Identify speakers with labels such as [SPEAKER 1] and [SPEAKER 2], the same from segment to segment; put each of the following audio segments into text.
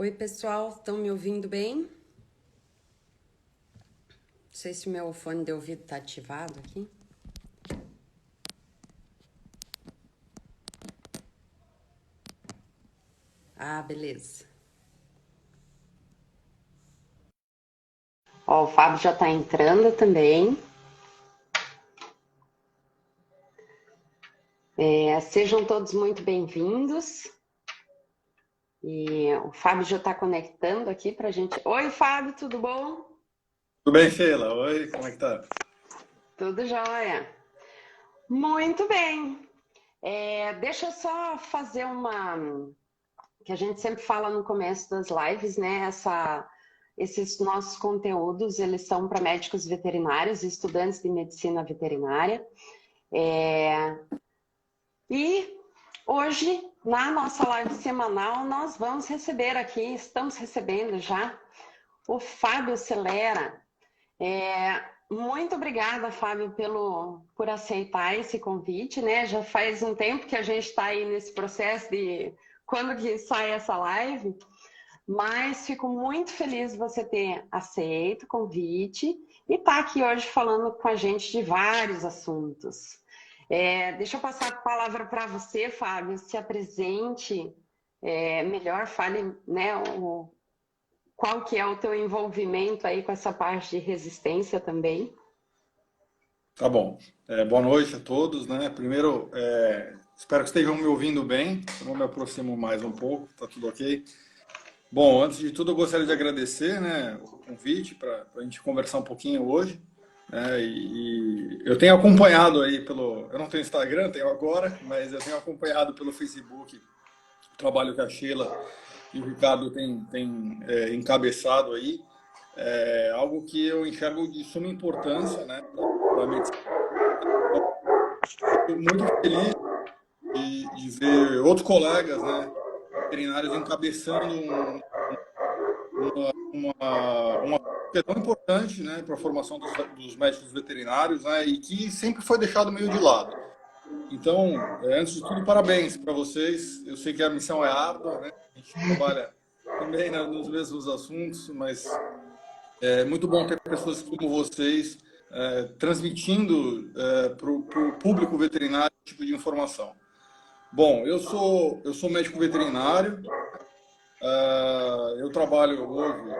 [SPEAKER 1] Oi, pessoal, estão me ouvindo bem? Não sei se o meu fone de ouvido está ativado aqui. Ah, beleza. Ó, o Fábio já está entrando também. Sejam todos muito bem-vindos. E o Fábio já está conectando aqui para a gente. Oi, Fábio, tudo bom?
[SPEAKER 2] Tudo bem, Sheila? Oi, como é que tá?
[SPEAKER 1] Tudo jóia. Muito bem. Deixa eu só fazer que a gente sempre fala no começo das lives, né? Esses nossos conteúdos, eles são para médicos veterinários e estudantes de medicina veterinária. E hoje, na nossa live semanal, nós vamos receber aqui, estamos recebendo já, o Fábio Celera. Muito obrigada, Fábio, por aceitar esse convite, né? Já faz um tempo que a gente está aí nesse processo de quando que sai essa live, mas fico muito feliz de você ter aceito o convite e estar aqui hoje falando com a gente de vários assuntos. Deixa eu passar a palavra para você, Fábio, se apresente melhor, fale, né, qual que é o teu envolvimento aí com essa parte de resistência também.
[SPEAKER 2] Tá bom. Boa noite a todos, né? Primeiro, espero que estejam me ouvindo bem. Eu vou me aproximo mais um pouco, tá tudo ok? Bom, antes de tudo, eu gostaria de agradecer, né, o convite para a gente conversar um pouquinho hoje. Né? E eu tenho acompanhado aí eu não tenho Instagram, tenho agora, mas eu tenho acompanhado pelo Facebook o trabalho que a Sheila e o Ricardo têm encabeçado aí. Algo que eu enxergo de suma importância, né, para a medicina. Fico muito feliz de ver outros colegas, né, veterinários encabeçando uma que é tão importante, né, para a formação dos médicos veterinários, né, e que sempre foi deixado meio de lado. Então, antes de tudo, parabéns para vocês. Eu sei que a missão é árdua, né? A gente trabalha também, né, nos mesmos assuntos, mas é muito bom ter pessoas como vocês transmitindo para o público veterinário esse tipo de informação. Bom, eu sou médico veterinário. Eu trabalho hoje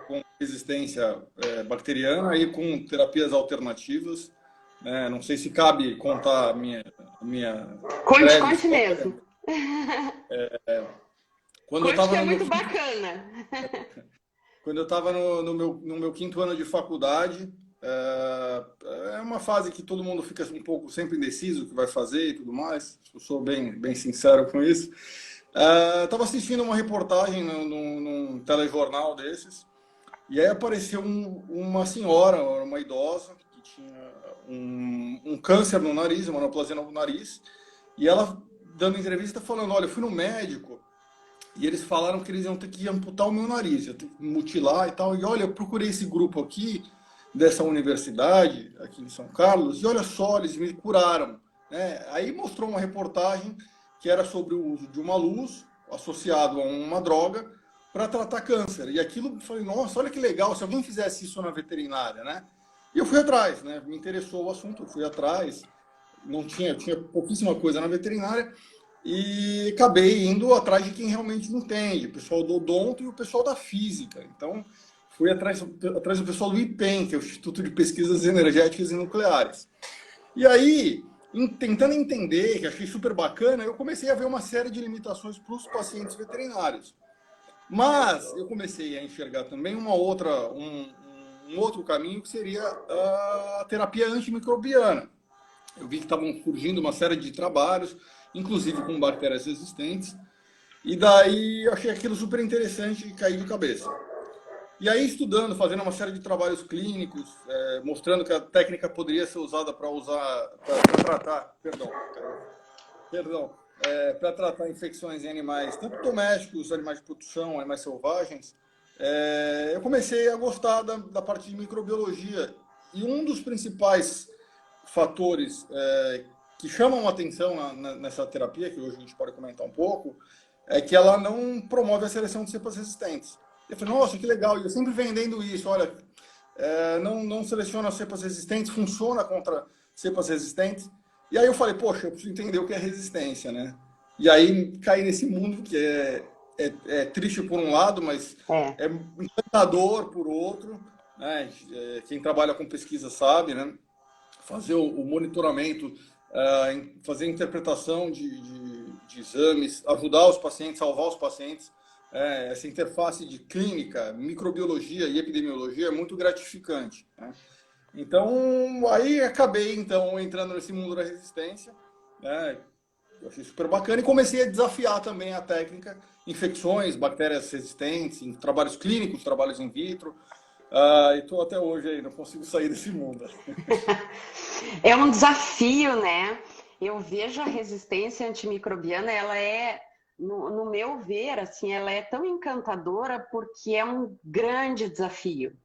[SPEAKER 2] com resistência bacteriana e com terapias alternativas. Né? Não sei se cabe contar a minha
[SPEAKER 1] Conte,
[SPEAKER 2] breve
[SPEAKER 1] conte
[SPEAKER 2] história.
[SPEAKER 1] mesmo.
[SPEAKER 2] Quando eu
[SPEAKER 1] Conte que
[SPEAKER 2] estava
[SPEAKER 1] é
[SPEAKER 2] no meu
[SPEAKER 1] muito
[SPEAKER 2] quinto,
[SPEAKER 1] bacana.
[SPEAKER 2] quando eu estava no meu quinto ano de faculdade, é uma fase que todo mundo fica um pouco sempre indeciso o que vai fazer e tudo mais. Eu sou bem sincero com isso. Estava assistindo uma reportagem num telejornal desses, e aí apareceu uma senhora, uma idosa, que tinha um câncer no nariz, uma neoplasia no nariz, e ela dando entrevista falando, olha, eu fui no médico, e eles falaram que eles iam ter que amputar o meu nariz, ia ter que mutilar e tal. E olha, eu procurei esse grupo aqui, dessa universidade, aqui em São Carlos, e olha só, eles me curaram. Né? Aí mostrou uma reportagem que era sobre o uso de uma luz associado a uma droga para tratar câncer. E aquilo, eu falei, nossa, olha que legal, se alguém fizesse isso na veterinária, né? E eu fui atrás, né? Me interessou o assunto, eu fui atrás. Não tinha pouquíssima coisa na veterinária e acabei indo atrás de quem realmente entende, o pessoal do odonto e o pessoal da física. Então, fui atrás do pessoal do IPEN, que é o Instituto de Pesquisas Energéticas e Nucleares. E aí, tentando entender, que achei super bacana, eu comecei a ver uma série de limitações para os pacientes veterinários. Mas eu comecei a enxergar também um outro caminho, que seria a terapia antimicrobiana. Eu vi que estavam surgindo uma série de trabalhos, inclusive com bactérias resistentes, e daí eu achei aquilo super interessante e caí de cabeça. E aí, estudando, fazendo uma série de trabalhos clínicos, mostrando que a técnica poderia ser usada para tratar, para tratar infecções em animais, tanto domésticos, animais de produção, animais selvagens, eu comecei a gostar da parte de microbiologia. E um dos principais fatores que chamam a atenção nessa terapia, que hoje a gente pode comentar um pouco, é que ela não promove a seleção de cepas resistentes. Eu falei, nossa, que legal. E eu sempre vendendo isso, olha, não seleciona cepas resistentes, funciona contra cepas resistentes. E aí eu falei, poxa, eu preciso entender o que é resistência, né? E aí caí nesse mundo que é triste por um lado, mas é encantador por outro, né? Quem trabalha com pesquisa sabe, né? Fazer o monitoramento, fazer a interpretação de exames, ajudar os pacientes, salvar os pacientes. Essa interface de clínica, microbiologia e epidemiologia é muito gratificante, né? Então, aí acabei entrando nesse mundo da resistência, né? Eu achei super bacana e comecei a desafiar também a técnica, infecções, bactérias resistentes, em trabalhos clínicos, trabalhos in vitro. E estou até hoje aí, não consigo sair desse mundo.
[SPEAKER 1] É um desafio, né? Eu vejo a resistência antimicrobiana, ela é, no meu ver, assim, ela é tão encantadora porque é um grande desafio,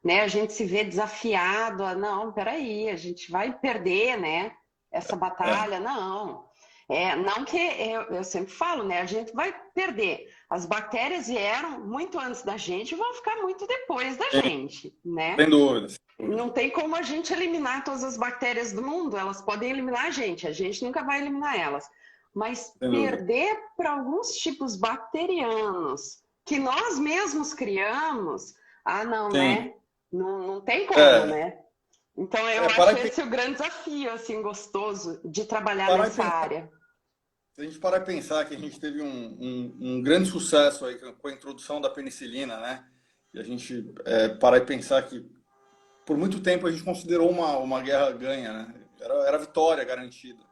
[SPEAKER 1] né? A gente se vê desafiado a, não, peraí, a gente vai perder, né? Essa batalha, não. Não que eu sempre falo, né? A gente vai perder. As bactérias vieram muito antes da gente e vão ficar muito depois da gente, né?
[SPEAKER 2] Sem dúvidas.
[SPEAKER 1] Não tem como a gente eliminar todas as bactérias do mundo, elas podem eliminar a gente nunca vai eliminar elas. Mas perder para alguns tipos bacterianos que nós mesmos criamos, não, né? Não tem como, né? Então eu acho esse o grande desafio, assim, gostoso de trabalhar nessa área.
[SPEAKER 2] Se a gente parar e pensar que a gente teve um grande sucesso aí com a introdução da penicilina, né? E a gente parar e pensar que por muito tempo a gente considerou uma guerra ganha, né? Era vitória garantida.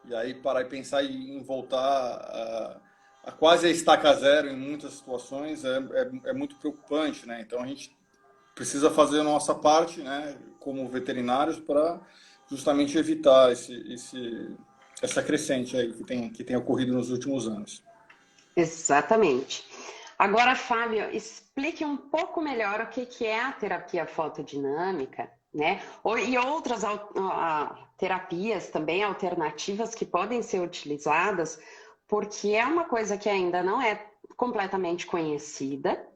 [SPEAKER 2] E aí parar e pensar em voltar a quase a estaca zero em muitas situações é muito preocupante, né? Então a gente precisa fazer a nossa parte, né, como veterinários, para justamente evitar essa crescente aí que tem ocorrido nos últimos anos.
[SPEAKER 1] Exatamente. Agora, Fábio, explique um pouco melhor o que é a terapia fotodinâmica, né? E outras terapias também alternativas que podem ser utilizadas, porque é uma coisa que ainda não é completamente conhecida,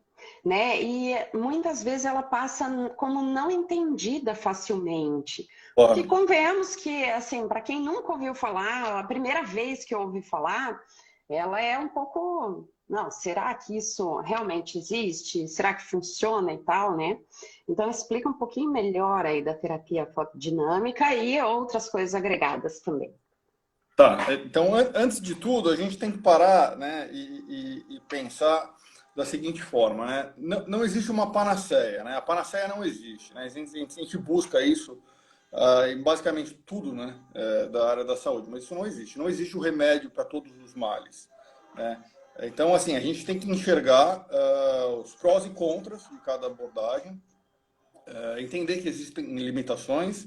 [SPEAKER 1] né? E muitas vezes ela passa como não entendida facilmente.
[SPEAKER 2] Claro.
[SPEAKER 1] Porque convenhamos que, assim, para quem nunca ouviu falar, a primeira vez que ouvi falar, ela é um pouco... Não, será que isso realmente existe? Será que funciona e tal, né? Então, explica um pouquinho melhor aí da terapia fotodinâmica e outras coisas agregadas também.
[SPEAKER 2] Tá, então, antes de tudo, a gente tem que parar, né, e pensar da seguinte forma, né? Não existe uma panaceia, né? A panaceia não existe, né? A gente busca isso em basicamente tudo, né, da área da saúde, mas isso não existe. Não existe o remédio para todos os males, né? Então, assim, a gente tem que enxergar os prós e contras de cada abordagem, entender que existem limitações,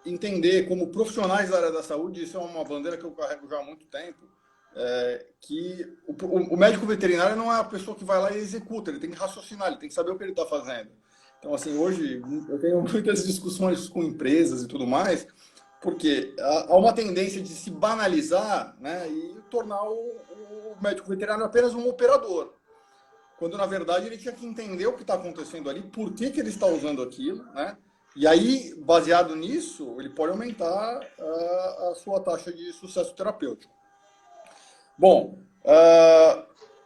[SPEAKER 2] entender como profissionais da área da saúde, isso é uma bandeira que eu carrego já há muito tempo, que o médico veterinário não é a pessoa que vai lá e executa, ele tem que raciocinar, ele tem que saber o que ele está fazendo. Então, assim, hoje eu tenho muitas discussões com empresas e tudo mais, porque há uma tendência de se banalizar, né, e tornar o médico veterinário apenas um operador. Quando, na verdade, ele tinha que entender o que está acontecendo ali, por que ele está usando aquilo, né? E aí, baseado nisso, ele pode aumentar a sua taxa de sucesso terapêutico. Bom,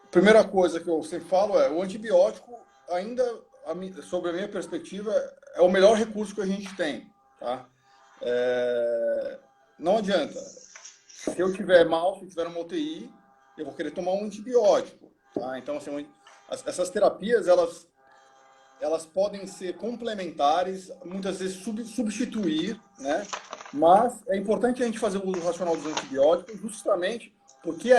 [SPEAKER 2] primeira coisa que eu sempre falo o antibiótico, ainda, sob a minha perspectiva, é o melhor recurso que a gente tem, tá? Não adianta. Se eu tiver mal, se eu tiver uma UTI, eu vou querer tomar um antibiótico, tá? Então, assim, essas terapias, elas podem ser complementares, muitas vezes substituir, né? Mas é importante a gente fazer o uso racional dos antibióticos, justamente porque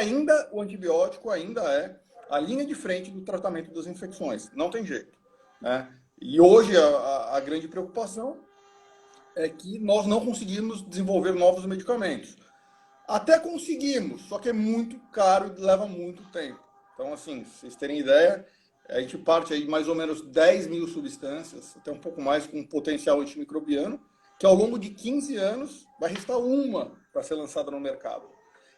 [SPEAKER 2] o antibiótico ainda é a linha de frente do tratamento das infecções. Não tem jeito, né? E hoje a grande preocupação é que nós não conseguimos desenvolver novos medicamentos. Até conseguimos, só que é muito caro e leva muito tempo. Então, assim, se vocês terem ideia, a gente parte aí mais ou menos 10 mil substâncias, até um pouco mais, com potencial antimicrobiano, que ao longo de 15 anos vai restar uma para ser lançada no mercado.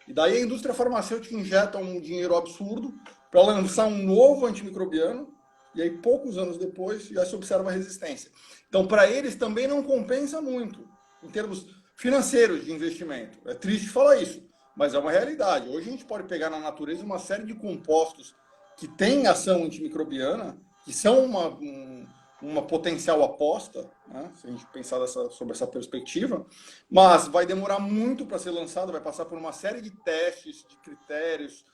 [SPEAKER 2] E daí a indústria farmacêutica injeta um dinheiro absurdo para lançar um novo antimicrobiano, e aí poucos anos depois já se observa a resistência. Então, para eles também não compensa muito, em termos financeiros de investimento. É triste falar isso, mas é uma realidade. Hoje a gente pode pegar na natureza uma série de compostos que têm ação antimicrobiana, que são uma potencial aposta, né? Se a gente pensar sobre essa perspectiva, mas vai demorar muito para ser lançado, vai passar por uma série de testes, de critérios,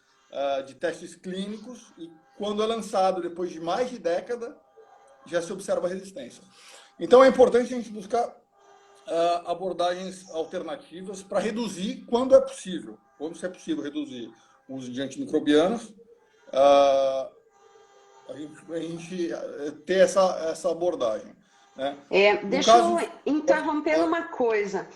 [SPEAKER 2] de testes clínicos, e quando é lançado, depois de mais de década, já se observa a resistência. Então é importante a gente buscar abordagens alternativas para reduzir quando é possível. Quando é possível reduzir o uso de antimicrobianos, a gente ter essa abordagem. Né?
[SPEAKER 1] Deixa eu interromper uma coisa.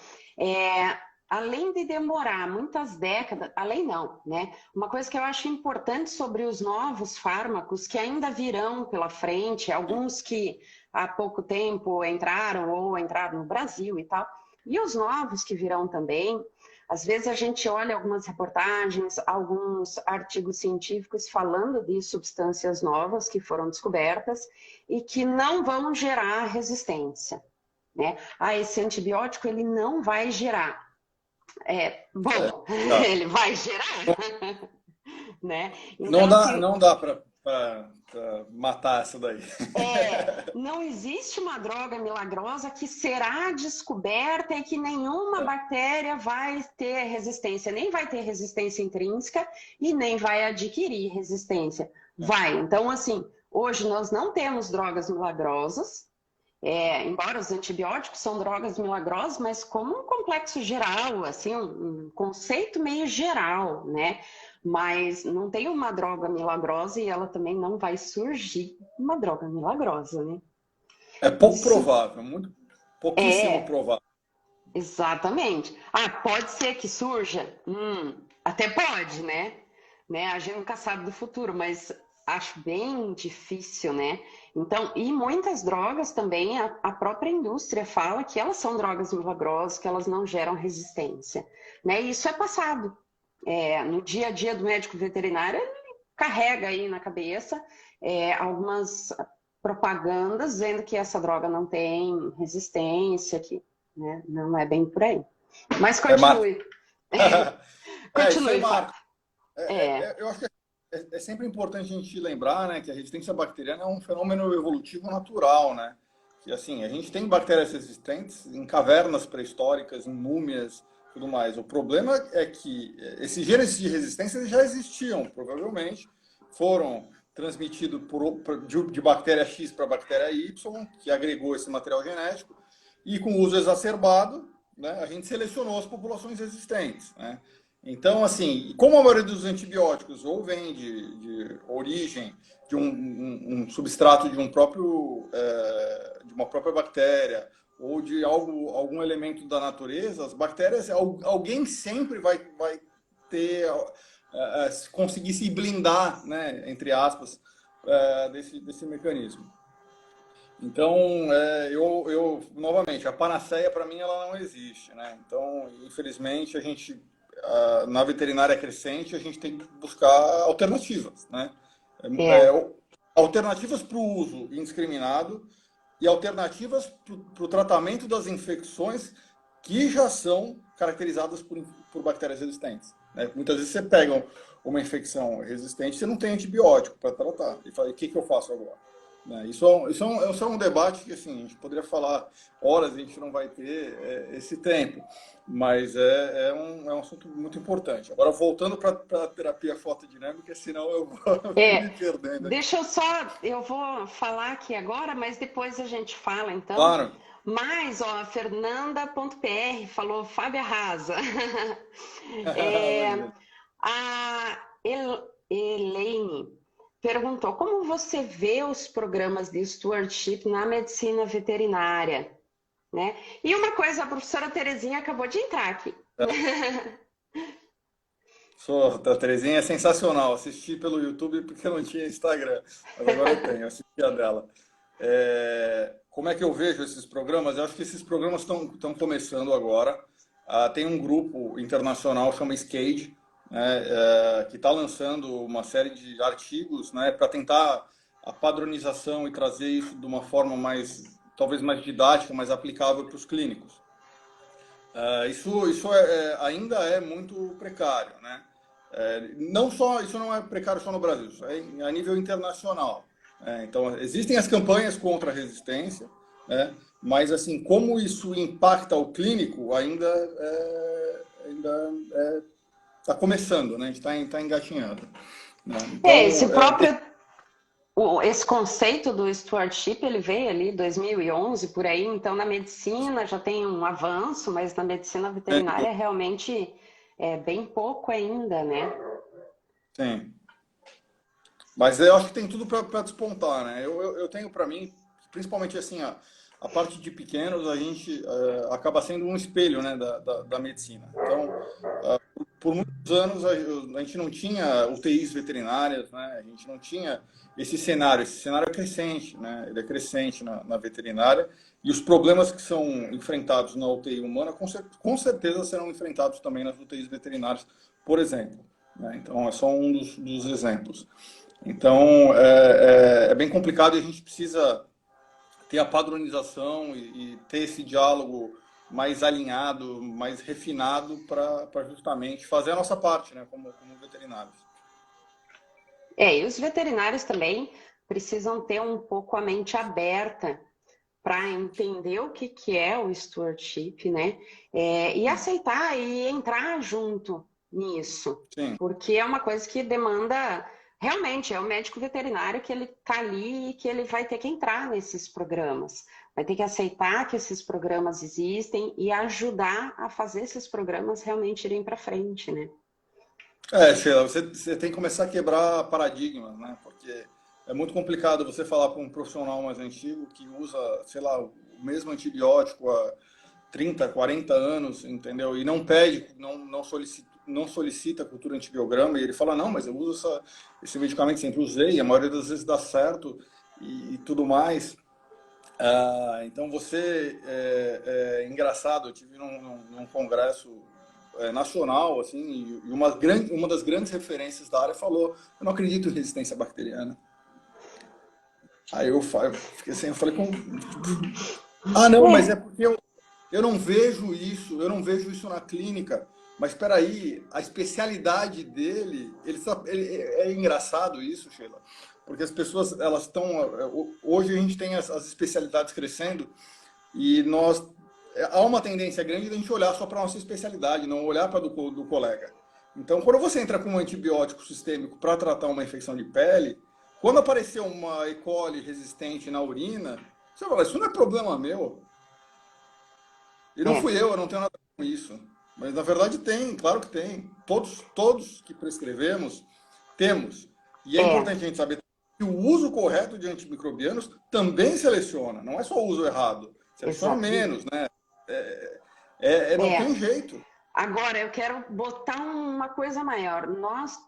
[SPEAKER 1] Além de demorar muitas décadas, além não, né? Uma coisa que eu acho importante sobre os novos fármacos que ainda virão pela frente, alguns que há pouco tempo entraram ou entraram no Brasil e tal, e os novos que virão também. Às vezes a gente olha algumas reportagens, alguns artigos científicos falando de substâncias novas que foram descobertas e que não vão gerar resistência, né? Esse antibiótico ele não vai gerar. Ele vai gerar, né? Então,
[SPEAKER 2] não dá para matar essa daí.
[SPEAKER 1] Não existe uma droga milagrosa que será descoberta e que nenhuma bactéria vai ter resistência, nem vai ter resistência intrínseca e nem vai adquirir resistência. Então, assim, hoje nós não temos drogas milagrosas. Embora os antibióticos são drogas milagrosas, mas como um complexo geral, assim, um conceito meio geral, né? Mas não tem uma droga milagrosa e ela também não vai surgir uma droga milagrosa, né?
[SPEAKER 2] É pouco provável, muito pouquíssimo provável.
[SPEAKER 1] Exatamente. Pode ser que surja? Até pode, né? A gente nunca sabe do futuro, mas acho bem difícil, né? Então, e muitas drogas também, a própria indústria fala que elas são drogas milagrosas, que elas não geram resistência, né? E isso é passado. No dia a dia do médico veterinário, ele carrega aí na cabeça algumas propagandas dizendo que essa droga não tem resistência, que, né, não é bem por aí. Mas continue. Continue, Fábio.
[SPEAKER 2] Eu acho que é sempre importante a gente lembrar, né, que a resistência bacteriana é um fenômeno evolutivo natural, né? Que, assim, a gente tem bactérias resistentes em cavernas pré-históricas, em múmias, tudo mais. O problema é que esses genes de resistência já existiam, provavelmente, foram transmitidos de bactéria X para bactéria Y, que agregou esse material genético, e com o uso exacerbado, né, a gente selecionou as populações resistentes, né? Então, assim, como a maioria dos antibióticos ou vem de origem de um substrato de uma própria bactéria ou de algum elemento da natureza, as bactérias, alguém sempre vai ter, conseguir se blindar, né, entre aspas, desse mecanismo. Então, novamente, a panaceia para mim ela não existe, né? Então, infelizmente, a gente na veterinária crescente, a gente tem que buscar alternativas, né? Alternativas para o uso indiscriminado e alternativas para o tratamento das infecções que já são caracterizadas por bactérias resistentes, né? Muitas vezes você pega uma infecção resistente, você não tem antibiótico para tratar. E fala, o que eu faço agora? Isso é um debate que, assim, a gente poderia falar horas, a gente não vai ter esse tempo, mas é um assunto muito importante. Agora, voltando para a terapia fotodinâmica, senão eu vou me perdendo.
[SPEAKER 1] Eu vou falar aqui agora, mas depois a gente fala, então.
[SPEAKER 2] Claro.
[SPEAKER 1] Mas, Fernanda.pr falou, Fábio arrasa. A Elaine perguntou, como você vê os programas de stewardship na medicina veterinária? Né? E uma coisa, a professora Terezinha acabou de entrar aqui.
[SPEAKER 2] A Terezinha é sensacional. Assisti pelo YouTube porque eu não tinha Instagram. Mas agora eu tenho, assisti a dela. Como é que eu vejo esses programas? Eu acho que esses programas estão começando agora. Tem um grupo internacional, chama SCAGE, né, que está lançando uma série de artigos, né, para tentar a padronização e trazer isso de uma forma mais, talvez mais didática, mais aplicável para os clínicos. Isso ainda é muito precário, né? Não só, isso não é precário só no Brasil, isso é a nível internacional. Então, existem as campanhas contra a resistência, né? Mas, assim, como isso impacta o clínico, ainda está começando, né? A gente está engatinhando. Né? Então,
[SPEAKER 1] Esse próprio esse conceito do stewardship, ele veio ali em 2011, por aí, então na medicina já tem um avanço, mas na medicina veterinária realmente é bem pouco ainda, né?
[SPEAKER 2] sim. Mas eu acho que tem tudo para despontar, né? Eu tenho para mim, principalmente assim, a parte de pequenos, a gente acaba sendo um espelho, né, da medicina. Então, por muitos anos, a gente não tinha UTIs veterinárias, né? A gente não tinha esse cenário. Esse cenário é crescente, né? Ele é crescente na veterinária. E os problemas que são enfrentados na UTI humana, com certeza serão enfrentados também nas UTIs veterinárias, por exemplo. Né? Então, é só um dos exemplos. Então, é bem complicado e a gente precisa ter a padronização e ter esse diálogo mais alinhado, mais refinado para justamente fazer a nossa parte, né, como veterinários.
[SPEAKER 1] E os veterinários também precisam ter um pouco a mente aberta para entender o que é o stewardship, né? E aceitar e entrar junto nisso,
[SPEAKER 2] Sim.
[SPEAKER 1] porque é uma coisa que demanda, realmente, é o médico veterinário que ele está ali e que ele vai ter que entrar nesses programas, vai ter que aceitar que esses programas existem e ajudar a fazer esses programas realmente irem para frente, né?
[SPEAKER 2] Sheila, você tem que começar a quebrar paradigmas, né? Porque é muito complicado você falar para um profissional mais antigo que usa, sei lá, o mesmo antibiótico há 30, 40 anos, entendeu? E não pede, não solicita cultura antibiograma, e ele fala, não, mas eu uso esse medicamento, sempre usei, e a maioria das vezes dá certo e tudo mais. Então você, engraçado, eu tive num congresso nacional, assim, e uma das grandes referências da área falou, eu não acredito em resistência bacteriana. Aí eu fiquei assim, eu falei, não, mas é porque eu não vejo isso na clínica. Mas espera aí, a especialidade dele, é engraçado isso, Sheila, porque as pessoas, elas estão, hoje a gente tem as especialidades crescendo e há uma tendência grande de a gente olhar só para a nossa especialidade, não olhar para do colega. Então, quando você entra com um antibiótico sistêmico para tratar uma infecção de pele, quando apareceu uma E. coli resistente na urina, você fala, isso não é problema meu. E não fui eu não tenho nada a ver com isso. Mas na verdade tem, claro que tem. Todos que prescrevemos temos. E é importante a gente saber que o uso correto de antimicrobianos também seleciona. Não é só o uso errado. Seleciona menos, né? Não tem jeito.
[SPEAKER 1] Agora, eu quero botar uma coisa maior.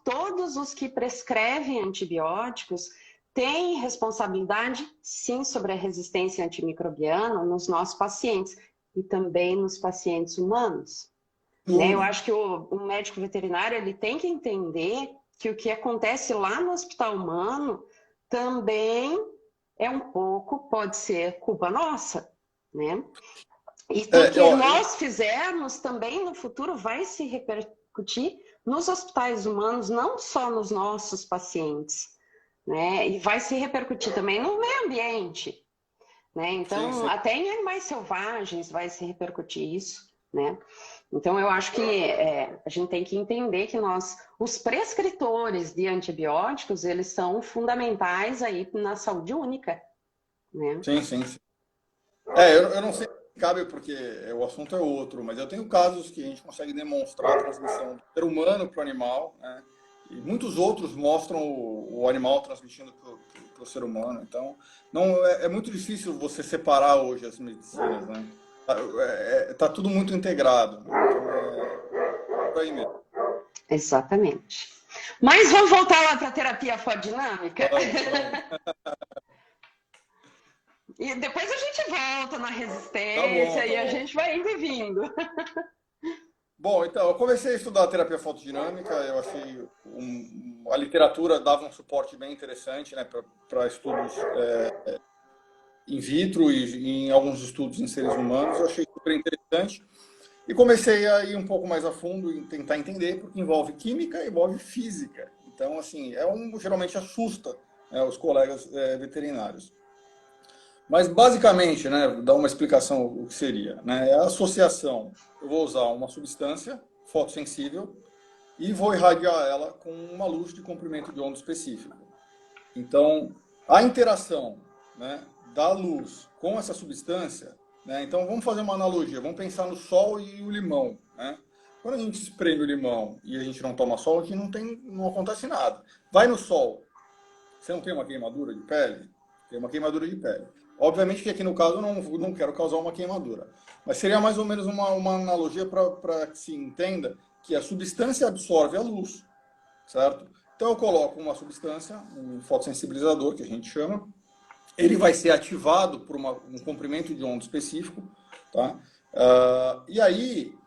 [SPEAKER 1] Todos os que prescrevem antibióticos, têm responsabilidade, sim, sobre a resistência antimicrobiana nos nossos pacientes e também nos pacientes humanos. Né? Eu acho que o médico veterinário ele tem que entender que o que acontece lá no hospital humano também é um pouco, pode ser culpa nossa, né? E tudo que nós fizermos também no futuro vai se repercutir nos hospitais humanos, não só nos nossos pacientes, né? E vai se repercutir também no meio ambiente, né? Então,
[SPEAKER 2] sim.
[SPEAKER 1] até em animais selvagens vai se repercutir isso, né? Então, eu acho que a gente tem que entender que os prescritores de antibióticos, eles são fundamentais aí na saúde única, né?
[SPEAKER 2] Sim. Eu não sei se cabe porque o assunto é outro, mas eu tenho casos que a gente consegue demonstrar a transmissão do ser humano para o animal, né? E muitos outros mostram o animal transmitindo para o ser humano. Então, não é muito difícil você separar hoje as medicinas, né? Tá tudo muito integrado. Então, por aí mesmo.
[SPEAKER 1] Exatamente. Mas vamos voltar lá para a terapia fodinâmica? E depois a gente volta na resistência e a gente vai indo e vindo.
[SPEAKER 2] Bom, então, eu comecei a estudar terapia fotodinâmica, eu achei a literatura dava um suporte bem interessante, né, para estudos in vitro e em alguns estudos em seres humanos, eu achei super interessante. E comecei a ir um pouco mais a fundo e tentar entender, porque envolve química e envolve física. Então, assim, geralmente assusta, né, os colegas veterinários. Mas, basicamente, né, dar uma explicação o que seria, né, é a associação. Eu vou usar uma substância fotossensível e vou irradiar ela com uma luz de comprimento de onda específico. Então, a interação, né, da luz com essa substância, né, então vamos fazer uma analogia, vamos pensar no sol e o limão, né? Quando a gente espreme o limão e a gente não toma sol, a gente não acontece nada. Vai no sol, você não tem uma queimadura de pele? Tem uma queimadura de pele. Obviamente que aqui no caso eu não quero causar uma queimadura, mas seria mais ou menos uma analogia para que se entenda que a substância absorve a luz, certo? Então eu coloco uma substância, um fotossensibilizador, que a gente chama, ele vai ser ativado por um comprimento de onda específico, tá? E aí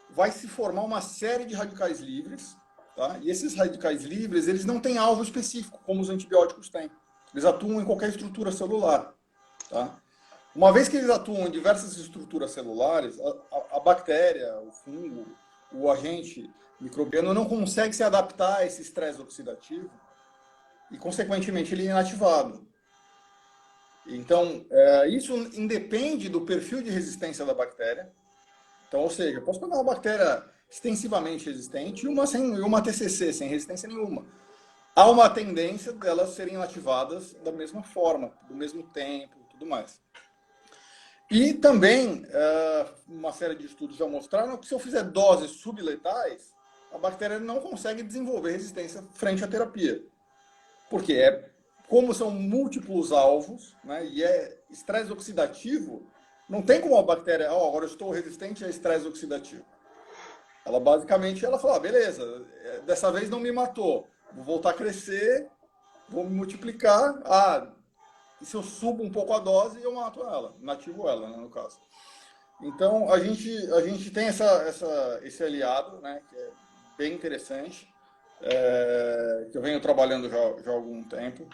[SPEAKER 2] vai se formar uma série de radicais livres, tá? E esses radicais livres, eles não têm alvo específico, como os antibióticos têm. Eles atuam em qualquer estrutura celular, tá? Uma vez que eles atuam em diversas estruturas celulares, a bactéria, o fungo, o agente microbiano não consegue se adaptar a esse estresse oxidativo e, consequentemente, ele é inativado. Então, isso independe do perfil de resistência da bactéria. Então, ou seja, eu posso pegar uma bactéria extensivamente resistente e uma TCC sem resistência nenhuma. Há uma tendência delas serem inativadas da mesma forma, do mesmo tempo, tudo mais. E também, uma série de estudos já mostraram que se eu fizer doses subletais, a bactéria não consegue desenvolver resistência frente à terapia. Porque como são múltiplos alvos, né, e estresse oxidativo, não tem como a bactéria, agora eu estou resistente a estresse oxidativo. Ela basicamente fala, beleza, dessa vez não me matou, vou voltar a crescer, vou me multiplicar, e se eu subo um pouco a dose, eu mato ela, inativo ela, né, no caso. Então, a gente tem esse aliado, né, que é bem interessante, que eu venho trabalhando já há algum tempo.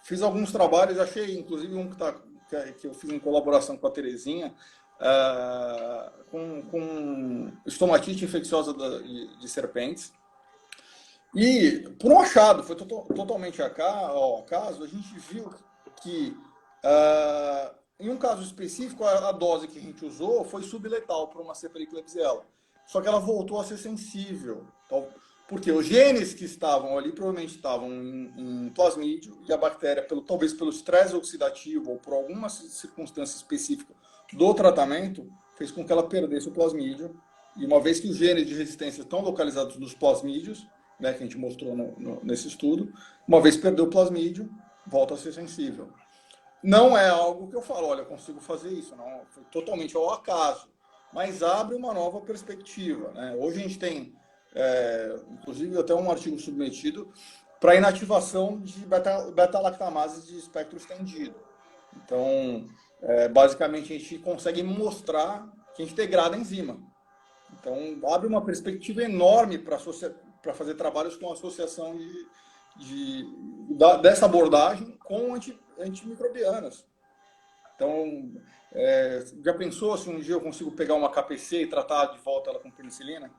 [SPEAKER 2] Fiz alguns trabalhos, achei inclusive um que eu fiz em colaboração com a Terezinha, com estomatite infecciosa de serpentes. E, por um achado, foi totalmente acaso, a gente viu que, em um caso específico, a dose que a gente usou foi subletal para uma cepa de Klebsiella. Só que ela voltou a ser sensível. Então, porque os genes que estavam ali provavelmente estavam em plasmídio e a bactéria, talvez pelo estresse oxidativo ou por alguma circunstância específica do tratamento, fez com que ela perdesse o plasmídio. E uma vez que os genes de resistência estão localizados nos plasmídios, né, que a gente mostrou nesse estudo, uma vez perdeu o plasmídio, volta a ser sensível. Não é algo que eu falo, olha, eu consigo fazer isso, não, foi totalmente ao acaso, mas abre uma nova perspectiva, né? Hoje a gente tem, inclusive, até um artigo submetido para inativação de beta-lactamases de espectro estendido. Então, basicamente, a gente consegue mostrar que a gente degrada a enzima. Então, abre uma perspectiva enorme para fazer trabalhos com associação dessa abordagem com antimicrobianas. Então, já pensou se um dia eu consigo pegar uma KPC e tratar de volta ela com penicilina?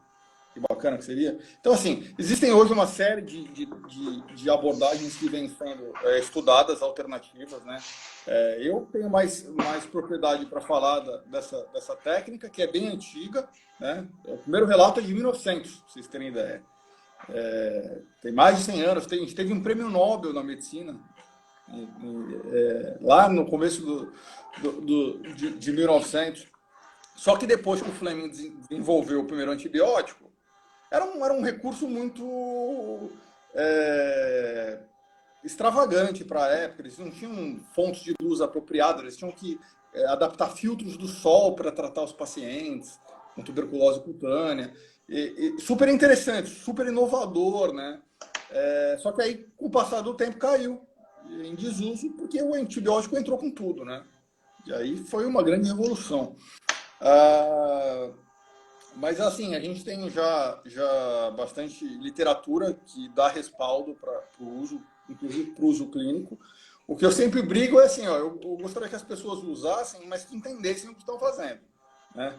[SPEAKER 2] Que bacana que seria. Então, assim, existem hoje uma série de abordagens que vêm sendo estudadas, alternativas, né? Eu tenho mais propriedade para falar dessa técnica, que é bem antiga, né? O primeiro relato é de 1900, para vocês terem ideia. Tem mais de 100 anos. A gente teve um prêmio Nobel na medicina, lá no começo de 1900. Só que depois que o Fleming desenvolveu o primeiro antibiótico, era um recurso muito extravagante para a época. Eles não tinham fontes de luz apropriadas, eles tinham que adaptar filtros do sol para tratar os pacientes com tuberculose cutânea. Super interessante, super inovador, né? Só que aí, com o passar do tempo, caiu em desuso, porque o antibiótico entrou com tudo, né? E aí foi uma grande revolução. Mas assim, a gente tem já bastante literatura que dá respaldo para o uso, inclusive para o uso clínico. O que eu sempre brigo é assim, ó, eu gostaria que as pessoas usassem, mas que entendessem o que estão fazendo, né?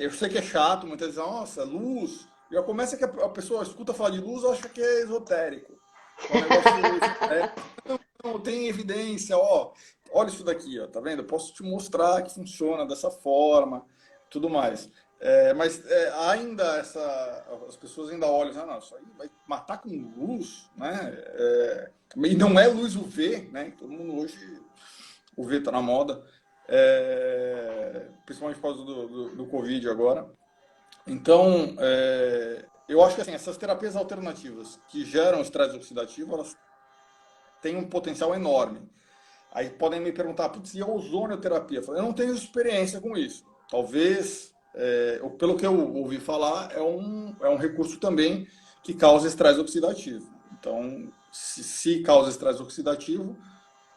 [SPEAKER 2] Eu sei que é chato, muitas vezes, nossa, luz. Já começa que a pessoa escuta falar de luz, acha que é esotérico. É um negócio esotérico. Não, tem evidência, ó. Olha isso daqui, ó, tá vendo? Eu posso te mostrar que funciona dessa forma, tudo mais. Mas as pessoas ainda olham, ah, não, isso aí vai matar com luz, né? E não é luz UV, né? Todo mundo hoje, o UV tá na moda, principalmente por causa do Covid agora. Então, eu acho que assim, essas terapias alternativas que geram estresse oxidativo, elas têm um potencial enorme. Aí podem me perguntar, putz, e a ozonioterapia? Eu não tenho experiência com isso. Talvez, pelo que eu ouvi falar, é um recurso também que causa estresse oxidativo. Então, se causa estresse oxidativo,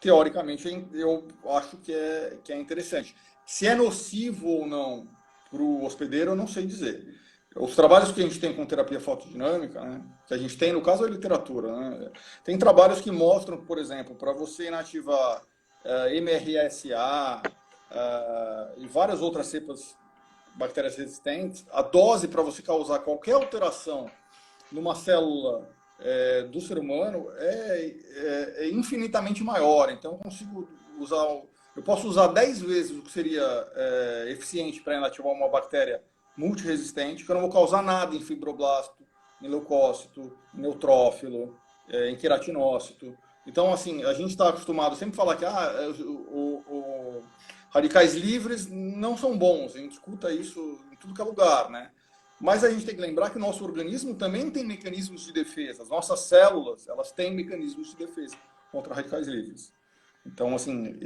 [SPEAKER 2] teoricamente eu acho que é interessante. Se é nocivo ou não para o hospedeiro, eu não sei dizer. Os trabalhos que a gente tem com terapia fotodinâmica, né, que a gente tem, no caso, é literatura, né, tem trabalhos que mostram, por exemplo, para você inativar MRSA e várias outras cepas bactérias resistentes, a dose para você causar qualquer alteração numa célula do ser humano é infinitamente maior. Então, eu posso usar 10 vezes o que seria eficiente para inativar uma bactéria multiresistente, que eu não vou causar nada em fibroblasto, em leucócito, em neutrófilo, em queratinócito. Então, assim, a gente está acostumado sempre a falar que radicais livres não são bons. A gente escuta isso em tudo que é lugar, né? Mas a gente tem que lembrar que o nosso organismo também tem mecanismos de defesa. As nossas células, elas têm mecanismos de defesa contra radicais livres. Então, assim,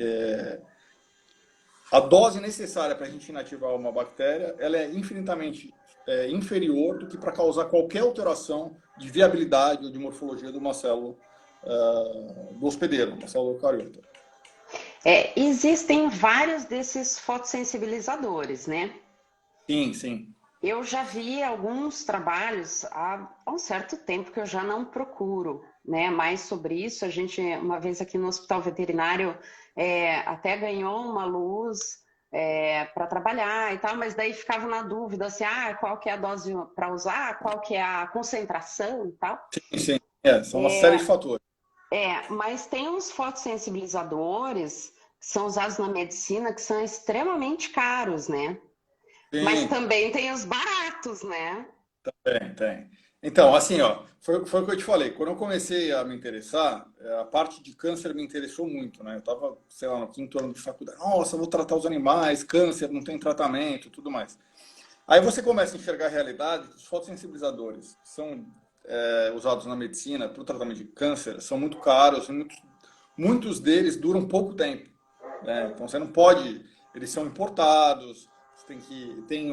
[SPEAKER 2] a dose necessária para a gente inativar uma bactéria, ela é infinitamente inferior do que para causar qualquer alteração de viabilidade ou de morfologia de uma célula do hospedeiro, uma célula eucariota.
[SPEAKER 1] Existem vários desses fotossensibilizadores, né?
[SPEAKER 2] Sim, sim.
[SPEAKER 1] Eu já vi alguns trabalhos há um certo tempo que eu já não procuro, né? Mais sobre isso. A gente, uma vez aqui no hospital veterinário, até ganhou uma luz para trabalhar e tal, mas daí ficava na dúvida assim, qual que é a dose para usar, qual que é a concentração e tal.
[SPEAKER 2] Sim, sim. São uma série de fatores.
[SPEAKER 1] Mas tem uns fotossensibilizadores que são usados na medicina que são extremamente caros, né?
[SPEAKER 2] Sim.
[SPEAKER 1] Mas também tem os baratos, né?
[SPEAKER 2] Tem. Então, assim, ó, foi o que eu te falei. Quando eu comecei a me interessar, a parte de câncer me interessou muito, né? Eu estava, sei lá, no 5º ano de faculdade. Nossa, eu vou tratar os animais, câncer, não tem tratamento, tudo mais. Aí você começa a enxergar a realidade que os fotossensibilizadores que são usados na medicina para o tratamento de câncer são muito caros, muitos deles duram pouco tempo, né? Então você não pode, eles são importados, você tem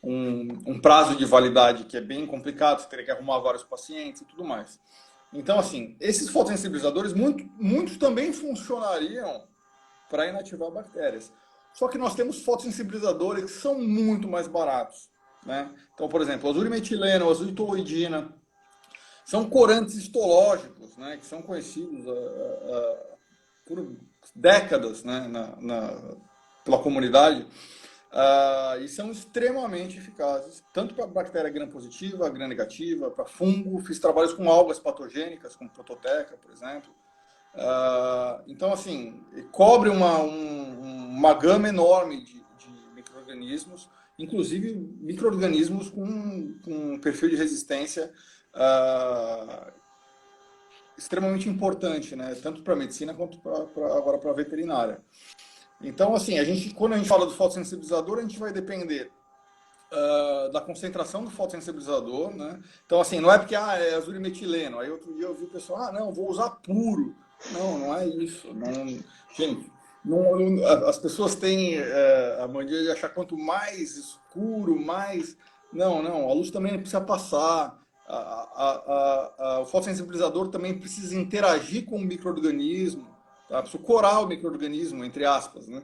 [SPEAKER 2] um prazo de validade que é bem complicado, você teria que arrumar vários pacientes e tudo mais. Então, assim, esses fotossensibilizadores, muitos também funcionariam para inativar bactérias. Só que nós temos fotossensibilizadores que são muito mais baratos, né? Então, por exemplo, azulimetileno, azulitoloidina, são corantes histológicos, né? Que são conhecidos por décadas, né? Pela comunidade. E são extremamente eficazes, tanto para bactéria gram-positiva, gram-negativa, para fungo. Fiz trabalhos com algas patogênicas, como prototeca, por exemplo. Então, assim, cobre uma gama enorme de micro-organismos, inclusive micro-organismos com perfil de resistência extremamente importante, né? Tanto para a medicina quanto agora para a veterinária. Então, assim, quando a gente fala do fotossensibilizador, a gente vai depender da concentração do fotossensibilizador, né? Então, assim, não é porque é azulimetileno. Aí outro dia eu vi o pessoal, não, vou usar puro. Não é isso. Gente, as pessoas têm a mania de achar quanto mais escuro, mais... Não, a luz também precisa passar. O fotossensibilizador também precisa interagir com o micro-organismo. Tá? Precisa corar o micro-organismo, entre aspas, né?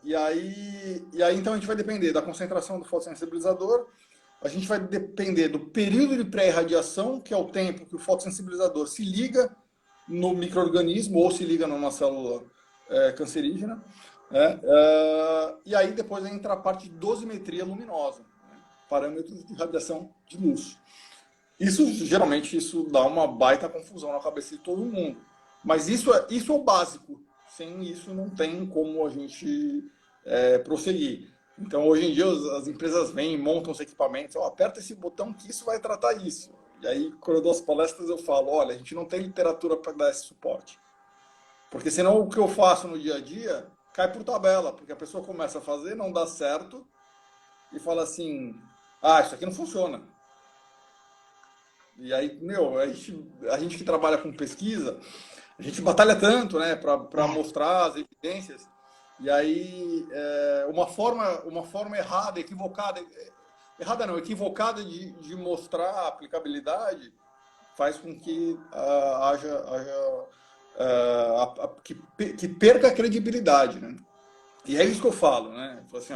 [SPEAKER 2] E E aí, então, a gente vai depender da concentração do fotossensibilizador, a gente vai depender do período de pré-irradiação, que é o tempo que o fotossensibilizador se liga no micro-organismo ou se liga numa célula cancerígena. E aí depois entra a parte de dosimetria luminosa, né? Parâmetros de radiação de luz. Geralmente, isso dá uma baita confusão na cabeça de todo mundo. Mas isso é o básico. Sem isso, não tem como a gente prosseguir. Então, hoje em dia, as empresas vêm e montam os equipamentos. Aperta esse botão que isso vai tratar isso. E aí, quando eu dou as palestras, eu falo, olha, a gente não tem literatura para dar esse suporte. Porque senão o que eu faço no dia a dia cai por tabela. Porque a pessoa começa a fazer, não dá certo, e fala assim, isso aqui não funciona. E aí, a gente que trabalha com pesquisa, a gente batalha tanto, né, para mostrar as evidências. E aí, uma forma errada, equivocada de mostrar a aplicabilidade faz com que que perca a credibilidade, né? E é isso que eu falo, né? Assim,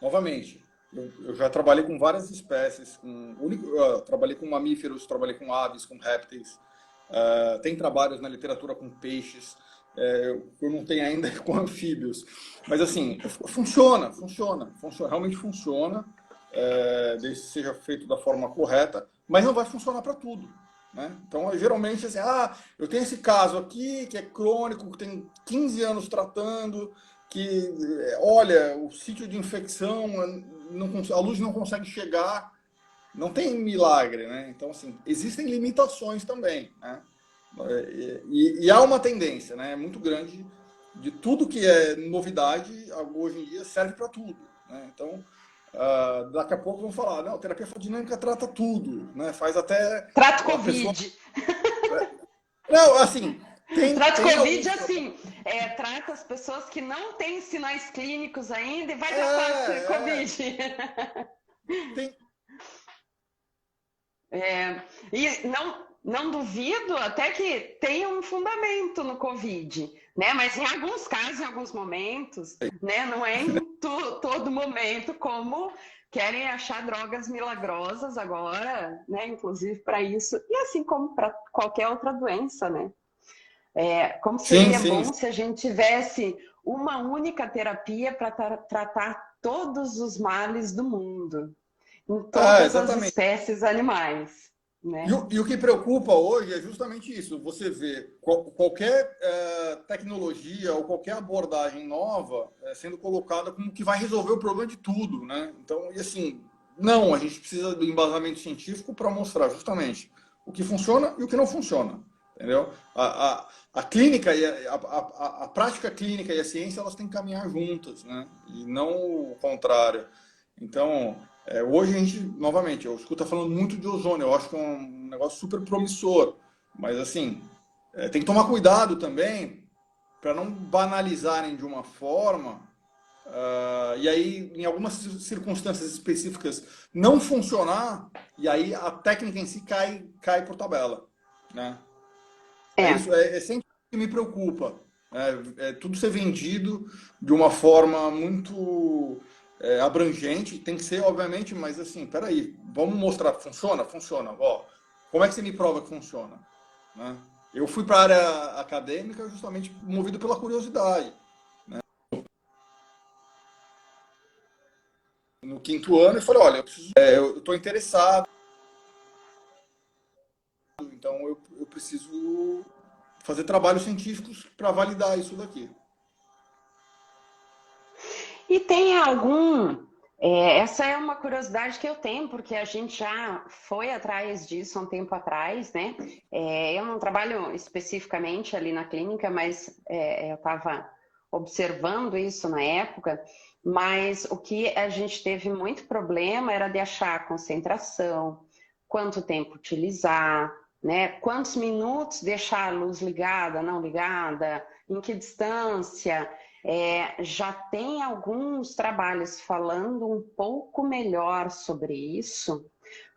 [SPEAKER 2] novamente, eu já trabalhei com várias espécies, trabalhei com mamíferos, trabalhei com aves, com répteis, tem trabalhos na literatura com peixes, eu não tenho ainda com anfíbios, mas assim, funciona, realmente funciona, desde que seja feito da forma correta, mas não vai funcionar para tudo, né? Então, geralmente, assim, eu tenho esse caso aqui, que é crônico, que tem 15 anos tratando, que, olha, o sítio de infecção, a luz não consegue chegar, não tem milagre, né? Então, assim, existem limitações também, né? E há uma tendência, né, muito grande de tudo que é novidade, hoje em dia serve para tudo, né? Então, daqui a pouco vão falar, não, terapia fotodinâmica trata tudo, né? Faz até...
[SPEAKER 1] Trata Covid.
[SPEAKER 2] Não, assim...
[SPEAKER 1] Trata Covid assim, trata as pessoas que não têm sinais clínicos ainda e vai tratar Covid. E não duvido até que tenha um fundamento no Covid, né? Mas em alguns casos, em alguns momentos, né? Não é em todo momento, como querem achar drogas milagrosas agora, né? Inclusive para isso, e assim como para qualquer outra doença, né? Como seria bom se a gente tivesse uma única terapia para tratar todos os males do mundo, em todas as espécies animais. Né?
[SPEAKER 2] E o que preocupa hoje é justamente isso. Você vê qualquer tecnologia ou qualquer abordagem nova sendo colocada como que vai resolver o problema de tudo, né? Então, e assim, não, a gente precisa do embasamento científico para mostrar justamente o que funciona e o que não funciona, entendeu? A clínica e a prática clínica e a ciência, elas têm que caminhar juntas, né? E não o contrário. Então, hoje a gente, novamente, eu escuto falando muito de ozônio, eu acho que é um negócio super promissor, mas assim, tem que tomar cuidado também para não banalizarem de uma forma, e aí, em algumas circunstâncias específicas, não funcionar, e aí a técnica em si cai por tabela, né? Isso é sempre o que me preocupa, tudo ser vendido de uma forma muito... abrangente, tem que ser, obviamente, mas assim, peraí, vamos mostrar, funciona? Funciona. Como é que você me prova que funciona? Né? Eu fui para a área acadêmica justamente movido pela curiosidade. Né? No 5º ano, eu falei, olha, eu estou interessado, então eu preciso fazer trabalhos científicos para validar isso daqui.
[SPEAKER 1] E tem essa é uma curiosidade que eu tenho, porque a gente já foi atrás disso há um tempo atrás, né? Eu não trabalho especificamente ali na clínica, mas eu estava observando isso na época, mas o que a gente teve muito problema era de achar a concentração, quanto tempo utilizar, né? Quantos minutos deixar a luz ligada, não ligada, em que distância... já tem alguns trabalhos falando um pouco melhor sobre isso,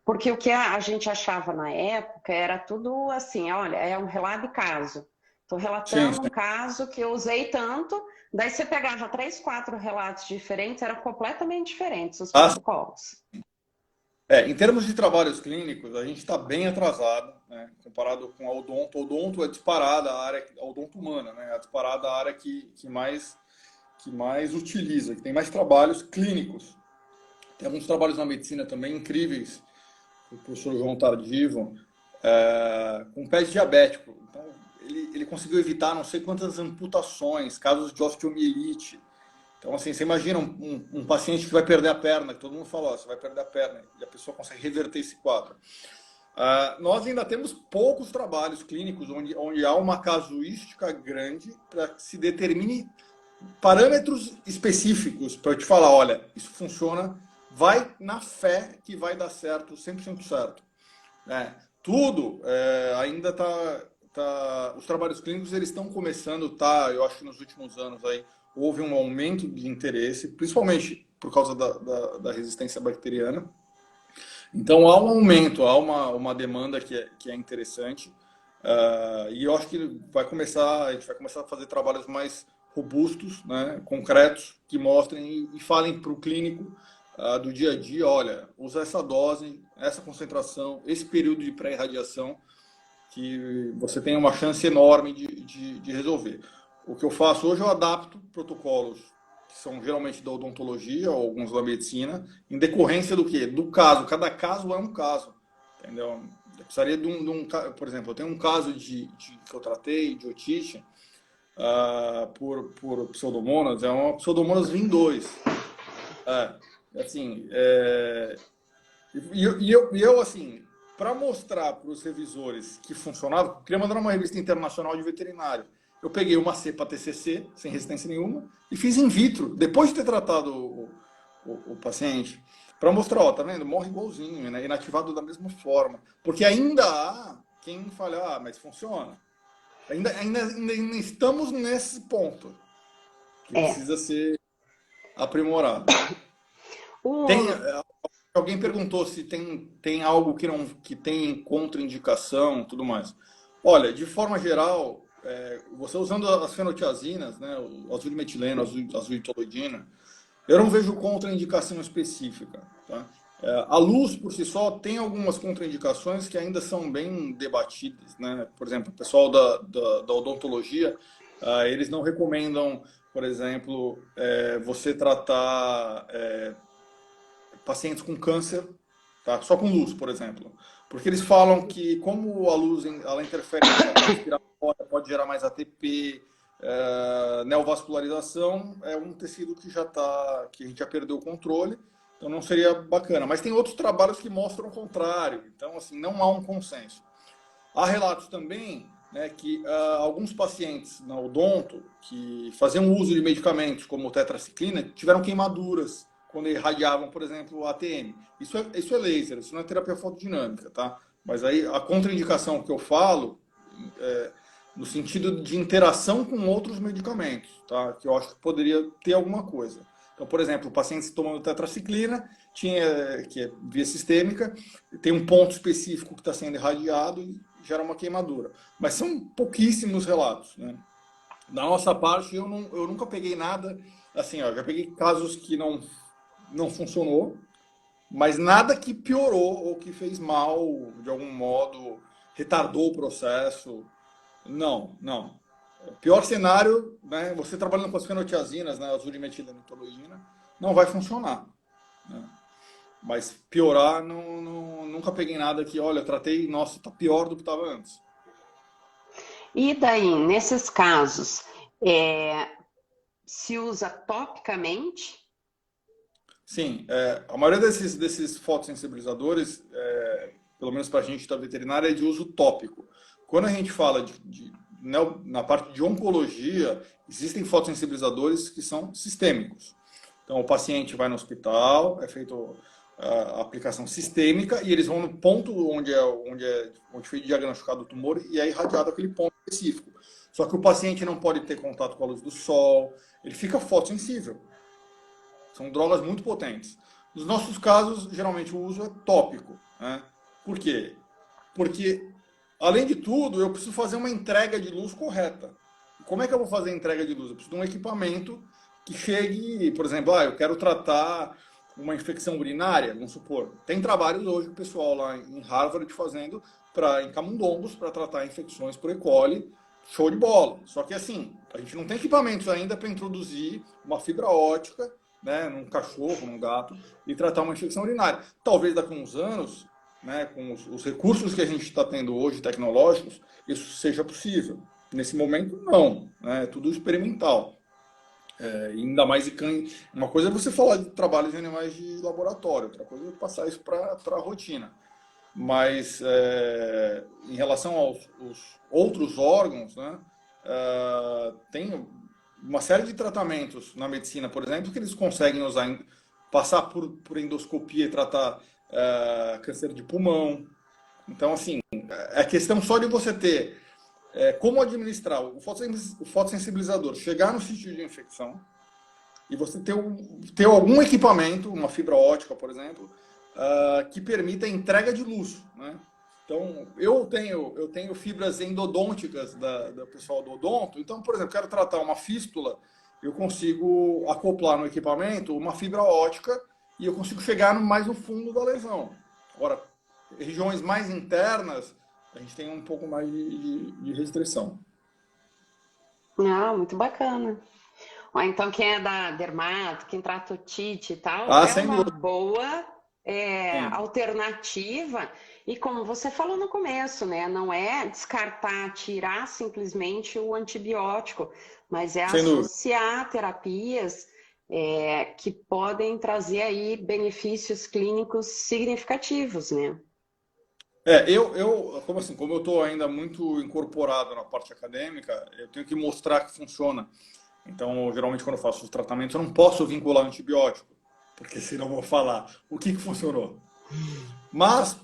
[SPEAKER 1] porque o que a gente achava na época era tudo assim, olha, é um relato de caso. Estou
[SPEAKER 2] Sim,
[SPEAKER 1] relatando
[SPEAKER 2] sim.
[SPEAKER 1] um caso que eu usei tanto, daí você pegava 3, 4 relatos diferentes, eram completamente diferentes os
[SPEAKER 2] Ah,
[SPEAKER 1] protocolos.
[SPEAKER 2] em termos de trabalhos clínicos, a gente está bem atrasado, né, comparado com a odonto. A odonto é disparada a área, a odonto humana, né, é disparada a área que mais utiliza, que tem mais trabalhos clínicos. Tem alguns trabalhos na medicina também incríveis, o professor João Tardivo, com pé diabético. Então, ele conseguiu evitar não sei quantas amputações, casos de osteomielite. Então, assim, você imagina um paciente que vai perder a perna, que todo mundo fala, ó, você vai perder a perna, e a pessoa consegue reverter esse quadro. Nós ainda temos poucos trabalhos clínicos onde há uma casuística grande para que se determine parâmetros específicos para eu te falar, olha, isso funciona, vai na fé que vai dar certo, 100% certo. Tudo ainda os trabalhos clínicos eles estão começando, eu acho que nos últimos anos aí houve um aumento de interesse, principalmente por causa da resistência bacteriana. Então há um aumento, há uma demanda que é interessante. E eu acho que a gente vai começar a fazer trabalhos mais robustos, né, concretos, que mostrem e falem para o clínico do dia a dia, olha, usa essa dose, essa concentração, esse período de pré-irradiação, que você tem uma chance enorme de resolver. O que eu faço hoje, eu adapto protocolos que são geralmente da odontologia ou alguns da medicina, em decorrência do quê? Do caso. Cada caso é um caso, entendeu? Eu precisaria por exemplo, eu tenho um caso que eu tratei de otite por pseudomonas, é uma pseudomonas VIN2. Assim, eu assim, para mostrar para os revisores que funcionava, eu queria mandar uma revista internacional de veterinário. Eu peguei uma cepa TCC, sem resistência nenhuma, e fiz in vitro, depois de ter tratado o paciente, para mostrar, ó, tá vendo? Morre igualzinho, né? Inativado da mesma forma. Porque ainda há quem fale, mas funciona. Ainda estamos nesse ponto, que
[SPEAKER 1] É.
[SPEAKER 2] precisa ser aprimorado. Tem,
[SPEAKER 1] O,
[SPEAKER 2] alguém perguntou se tem algo que tem contraindicação, tudo mais. Olha, de forma geral, você usando as fenotiazinas, né, o azulimetileno, azulitolidina, eu não vejo contraindicação específica. Tá? A luz, por si só, tem algumas contraindicações que ainda são bem debatidas. Né? Por exemplo, o pessoal da odontologia, eles não recomendam, por exemplo, você tratar pacientes com câncer, tá? Só com luz, por exemplo. Porque eles falam que, como a luz ela interfere na cadeia respiratória, pode gerar mais ATP, neovascularização, é um tecido que a gente já perdeu o controle, então não seria bacana. Mas tem outros trabalhos que mostram o contrário, então assim, não há um consenso. Há relatos também, né, que alguns pacientes na odonto que faziam uso de medicamentos como tetraciclina tiveram queimaduras quando irradiavam, por exemplo, o ATM. Isso é laser, isso não é terapia fotodinâmica, tá? Mas aí a contraindicação que eu falo no sentido de interação com outros medicamentos, tá? Que eu acho que poderia ter alguma coisa. Então, por exemplo, pacientes tomando tetraciclina, que é via sistêmica, tem um ponto específico que está sendo irradiado e gera uma queimadura. Mas são pouquíssimos relatos, né? Da nossa parte, eu nunca peguei nada, assim, ó, já peguei casos que não funcionou, mas nada que piorou ou que fez mal, de algum modo, retardou o processo. Não, não. O pior cenário, né, você trabalhando com as fenotiazinas, né, azulimetilenotoidina, não vai funcionar. Né? Mas piorar, nunca peguei nada que, olha, eu tratei, nossa, tá pior do que estava antes.
[SPEAKER 1] e daí, nesses casos, se usa topicamente?
[SPEAKER 2] Sim, a maioria desses fotossensibilizadores, pelo menos para a gente da veterinária, é de uso tópico. Quando a gente fala na parte de oncologia, existem fotossensibilizadores que são sistêmicos. Então, o paciente vai no hospital, é feito a aplicação sistêmica e eles vão no ponto onde foi diagnosticado o tumor e é irradiado aquele ponto específico. Só que o paciente não pode ter contato com a luz do sol, ele fica fotossensível. São drogas muito potentes. Nos nossos casos, geralmente o uso é tópico. Né? Por quê? Porque além de tudo, eu preciso fazer uma entrega de luz correta. Como é que eu vou fazer a entrega de luz? Eu preciso de um equipamento que chegue, por exemplo, eu quero tratar uma infecção urinária, vamos supor. Tem trabalhos hoje o pessoal lá em Harvard fazendo em camundongos para tratar infecções por E. coli, show de bola. Só que assim, a gente não tem equipamentos ainda para introduzir uma fibra ótica, né, num cachorro, num gato, e tratar uma infecção urinária. Talvez daqui a uns anos, né, com os recursos que a gente está tendo hoje, tecnológicos, isso seja possível. Nesse momento, não. Né, é tudo experimental. Ainda mais de cães. Uma coisa é você falar de trabalho de animais de laboratório, outra coisa é passar isso para a rotina. Mas em relação aos outros órgãos, né, tem uma série de tratamentos na medicina, por exemplo, que eles conseguem usar, passar por endoscopia e tratar câncer de pulmão. Então, assim, é questão só de você ter como administrar o fotossensibilizador, chegar no sítio de infecção e você ter algum equipamento, uma fibra ótica, por exemplo, que permita a entrega de luz, né? Então, eu tenho fibras endodônticas da pessoal do odonto. Então, por exemplo, quero tratar uma fístula, eu consigo acoplar no equipamento uma fibra ótica e eu consigo chegar mais no fundo da lesão. Agora, regiões mais internas, a gente tem um pouco mais de restrição.
[SPEAKER 1] Ah, muito bacana. Ó, então, quem é da dermato, quem trata otite e tal,
[SPEAKER 2] Ah,
[SPEAKER 1] é
[SPEAKER 2] sem
[SPEAKER 1] uma
[SPEAKER 2] dúvida.
[SPEAKER 1] boa
[SPEAKER 2] Sim.
[SPEAKER 1] alternativa. E como você falou no começo, né? Não é descartar, tirar simplesmente o antibiótico, mas é
[SPEAKER 2] Sem dúvida.
[SPEAKER 1] associar terapias que podem trazer aí benefícios clínicos significativos, né?
[SPEAKER 2] Como eu estou ainda muito incorporado na parte acadêmica, eu tenho que mostrar que funciona. Então, geralmente, quando eu faço os tratamentos, eu não posso vincular antibiótico, porque senão eu vou falar o que funcionou. Mas,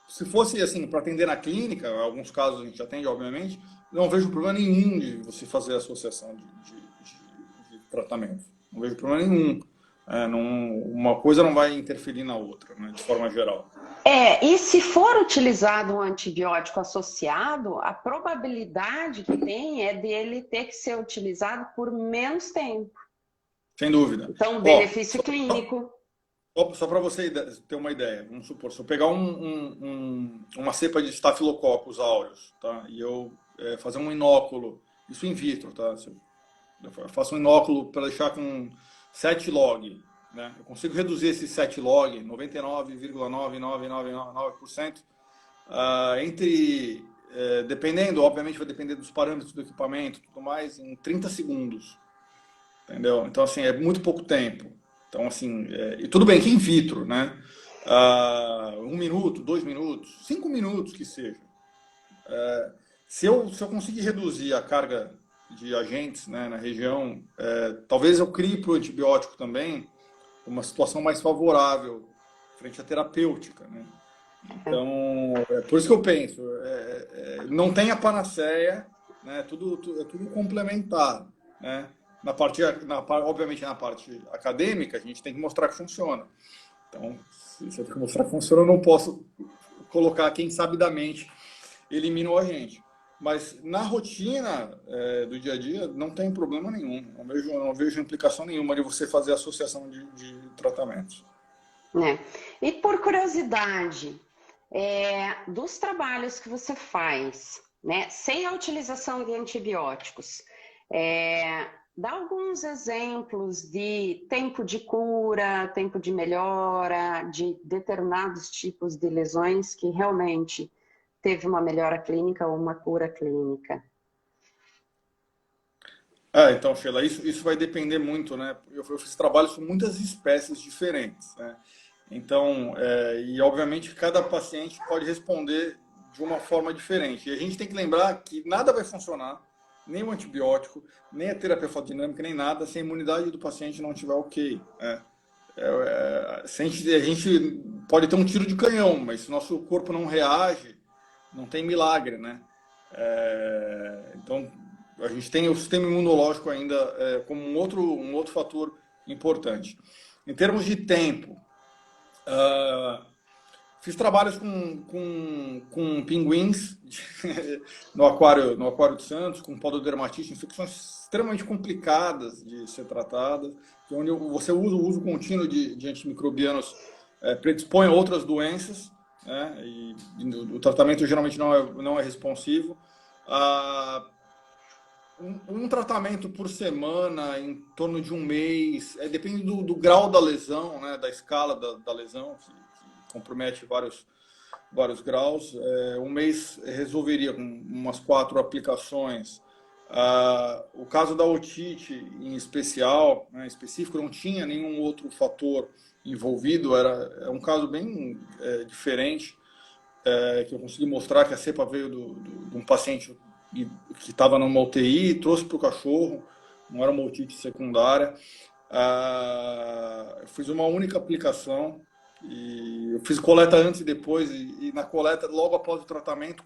[SPEAKER 2] se fosse assim, para atender na clínica, em alguns casos a gente atende, obviamente, não vejo problema nenhum de você fazer associação de tratamento. Não vejo problema nenhum. Uma coisa não vai interferir na outra, né, de forma geral.
[SPEAKER 1] E se for utilizado um antibiótico associado, a probabilidade que tem é dele ter que ser utilizado por menos tempo.
[SPEAKER 2] Sem dúvida.
[SPEAKER 1] Então,
[SPEAKER 2] Ó,
[SPEAKER 1] benefício clínico.
[SPEAKER 2] só para você ter uma ideia, vamos supor, se eu pegar uma cepa de Staphylococcus aureus, tá? E eu fazer um inóculo, isso in vitro, tá? Eu faço um inóculo para deixar com 7 log, né? Eu consigo reduzir esse 7 log, 99,99999%, dependendo, obviamente vai depender dos parâmetros do equipamento e tudo mais, em 30 segundos. Entendeu? Então, assim, é muito pouco tempo. Então, assim, e tudo bem que in vitro, né? 1 minuto, 2 minutos, 5 minutos que seja. Se eu conseguir reduzir a carga de agentes, né, na região, talvez eu crie para o antibiótico também uma situação mais favorável frente à terapêutica, né? Então, é por isso que eu penso, não tem a panaceia, né? É tudo complementar, né? Obviamente, na parte acadêmica, a gente tem que mostrar que funciona. Então, se eu tenho que mostrar que funciona, eu não posso colocar quem sabidamente elimina o agente. Mas na rotina do dia a dia, não tem problema nenhum. Não vejo implicação nenhuma de você fazer associação de tratamentos.
[SPEAKER 1] E por curiosidade, dos trabalhos que você faz, né, sem a utilização de antibióticos, dá alguns exemplos de tempo de cura, tempo de melhora, de determinados tipos de lesões que realmente teve uma melhora clínica ou uma cura clínica.
[SPEAKER 2] Então, Sheila, isso vai depender muito, né? Eu fiz trabalhos com muitas espécies diferentes, né? Então, e obviamente cada paciente pode responder de uma forma diferente. E a gente tem que lembrar que nada vai funcionar, nem o antibiótico, nem a terapia fotodinâmica, nem nada, se a imunidade do paciente não estiver ok. Né? A gente pode ter um tiro de canhão, mas se o nosso corpo não reage, não tem milagre, né? Então, a gente tem o sistema imunológico ainda como um outro fator importante. Em termos de tempo, Fiz trabalhos com pinguins no aquário de Santos, com pododermatite, infecções extremamente complicadas de ser tratadas, onde você usa o uso contínuo de antimicrobianos predispõe a outras doenças, né? E o tratamento geralmente não é responsivo. Um tratamento por semana, em torno de um mês, depende do grau da lesão, né? Da escala da lesão, que compromete vários graus. Um mês resolveria com umas 4 aplicações. O caso da otite, em especial, né, específico, não tinha nenhum outro fator envolvido, é um caso bem diferente, que eu consegui mostrar que a cepa veio de um paciente que estava numa UTI, trouxe para o cachorro, não era uma otite secundária. Eu fiz uma única aplicação, e eu fiz coleta antes e depois, e na coleta, logo após o tratamento,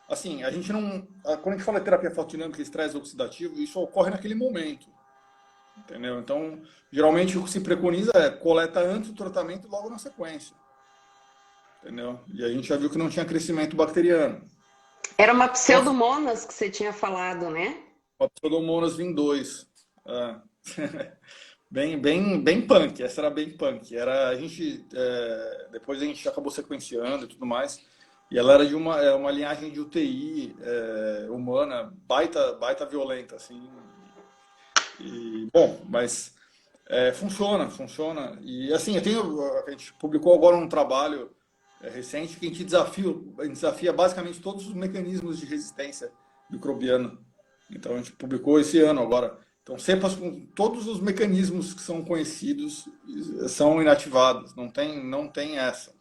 [SPEAKER 2] assim, a gente não... Quando a gente fala de terapia fotodinâmica e estresse oxidativo, isso ocorre naquele momento, entendeu? Então, geralmente o que se preconiza é coleta antes do tratamento e logo na sequência, entendeu? E a gente já viu que não tinha crescimento bacteriano.
[SPEAKER 1] Era uma pseudomonas que você tinha falado, né?
[SPEAKER 2] Uma pseudomonas VIN2. Bem punk, essa era bem punk. Depois a gente acabou sequenciando e tudo mais. E ela era de uma linhagem de UTI humana, baita violenta, assim. Bom, mas funciona. E assim, a gente publicou agora um trabalho recente que a gente desafia basicamente todos os mecanismos de resistência microbiana. Então a gente publicou esse ano agora. Então, cepas com todos os mecanismos que são conhecidos são inativados. Não tem essa.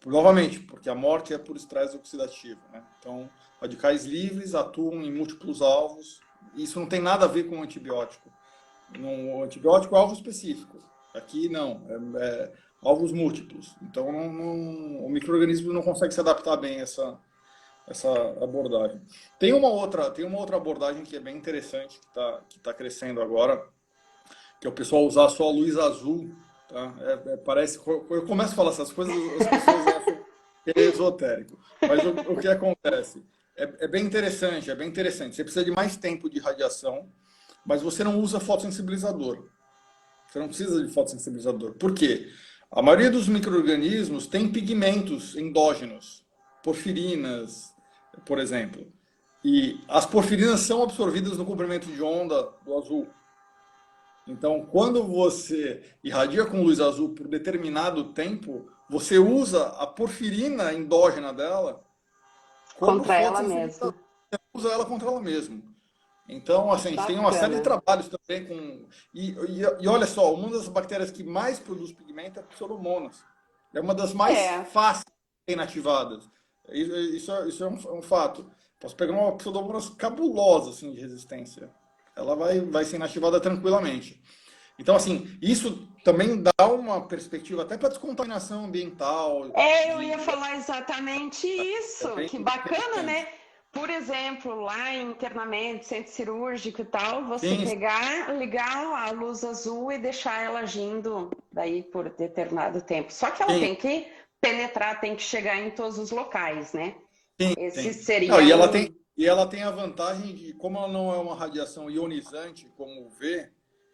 [SPEAKER 2] Novamente, porque a morte é por estresse oxidativo, né? Então, radicais livres atuam em múltiplos alvos. Isso não tem nada a ver com o antibiótico. O antibiótico é alvo específico. Aqui não, alvos múltiplos. Então, o micro-organismo não consegue se adaptar bem a essa abordagem. Tem uma outra abordagem que é bem interessante, que tá crescendo agora, que é o pessoal usar só a luz azul. Tá? Parece, eu começo a falar essas coisas, as pessoas acham que é esotérico. Mas o que acontece? É bem interessante. Você precisa de mais tempo de radiação, mas você não usa fotossensibilizador. Você não precisa de fotossensibilizador. Por quê? A maioria dos micro-organismos tem pigmentos endógenos, porfirinas, por exemplo. E as porfirinas são absorvidas no comprimento de onda do azul. Então, quando você irradia com luz azul por determinado tempo, você usa a porfirina endógena dela
[SPEAKER 1] contra ela mesma.
[SPEAKER 2] Você usa ela contra ela mesma. Então, assim, a gente tem uma série de trabalhos também com... E olha só, uma das bactérias que mais produz pigmento é a Pseudomonas. É uma das mais fáceis de ser inativadas. Isso é um fato. Posso pegar uma Pseudomonas cabulosa assim, de resistência. Ela vai ser inativada tranquilamente. Então, assim, isso também dá uma perspectiva até para descontaminação ambiental.
[SPEAKER 1] Eu ia falar exatamente isso. Que bacana, né? Por exemplo, lá em internamento, centro cirúrgico e tal, você ligar a luz azul e deixar ela agindo daí por determinado tempo. Só que ela tem que penetrar, tem que chegar em todos os locais, né? Esse seria...
[SPEAKER 2] E ela tem a vantagem de, como ela não é uma radiação ionizante como o UV,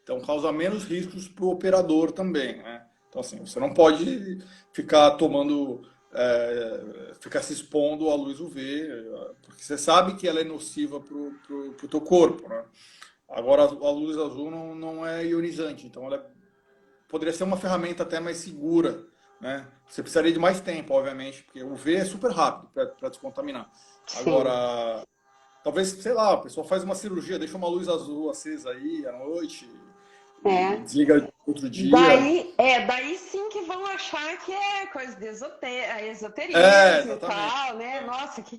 [SPEAKER 2] então causa menos riscos para o operador também, né? Então, assim, você não pode ficar ficar se expondo à luz UV, porque você sabe que ela é nociva para o teu corpo, né? Agora, a luz azul não é ionizante, então ela poderia ser uma ferramenta até mais segura, né? Você precisaria de mais tempo, obviamente, porque o UV é super rápido para descontaminar. Sim. Agora, talvez, sei lá, a pessoa faz uma cirurgia, deixa uma luz azul acesa aí à noite, desliga outro dia.
[SPEAKER 1] Daí sim que vão achar que é coisa de esoterismo e tal, né? Nossa, que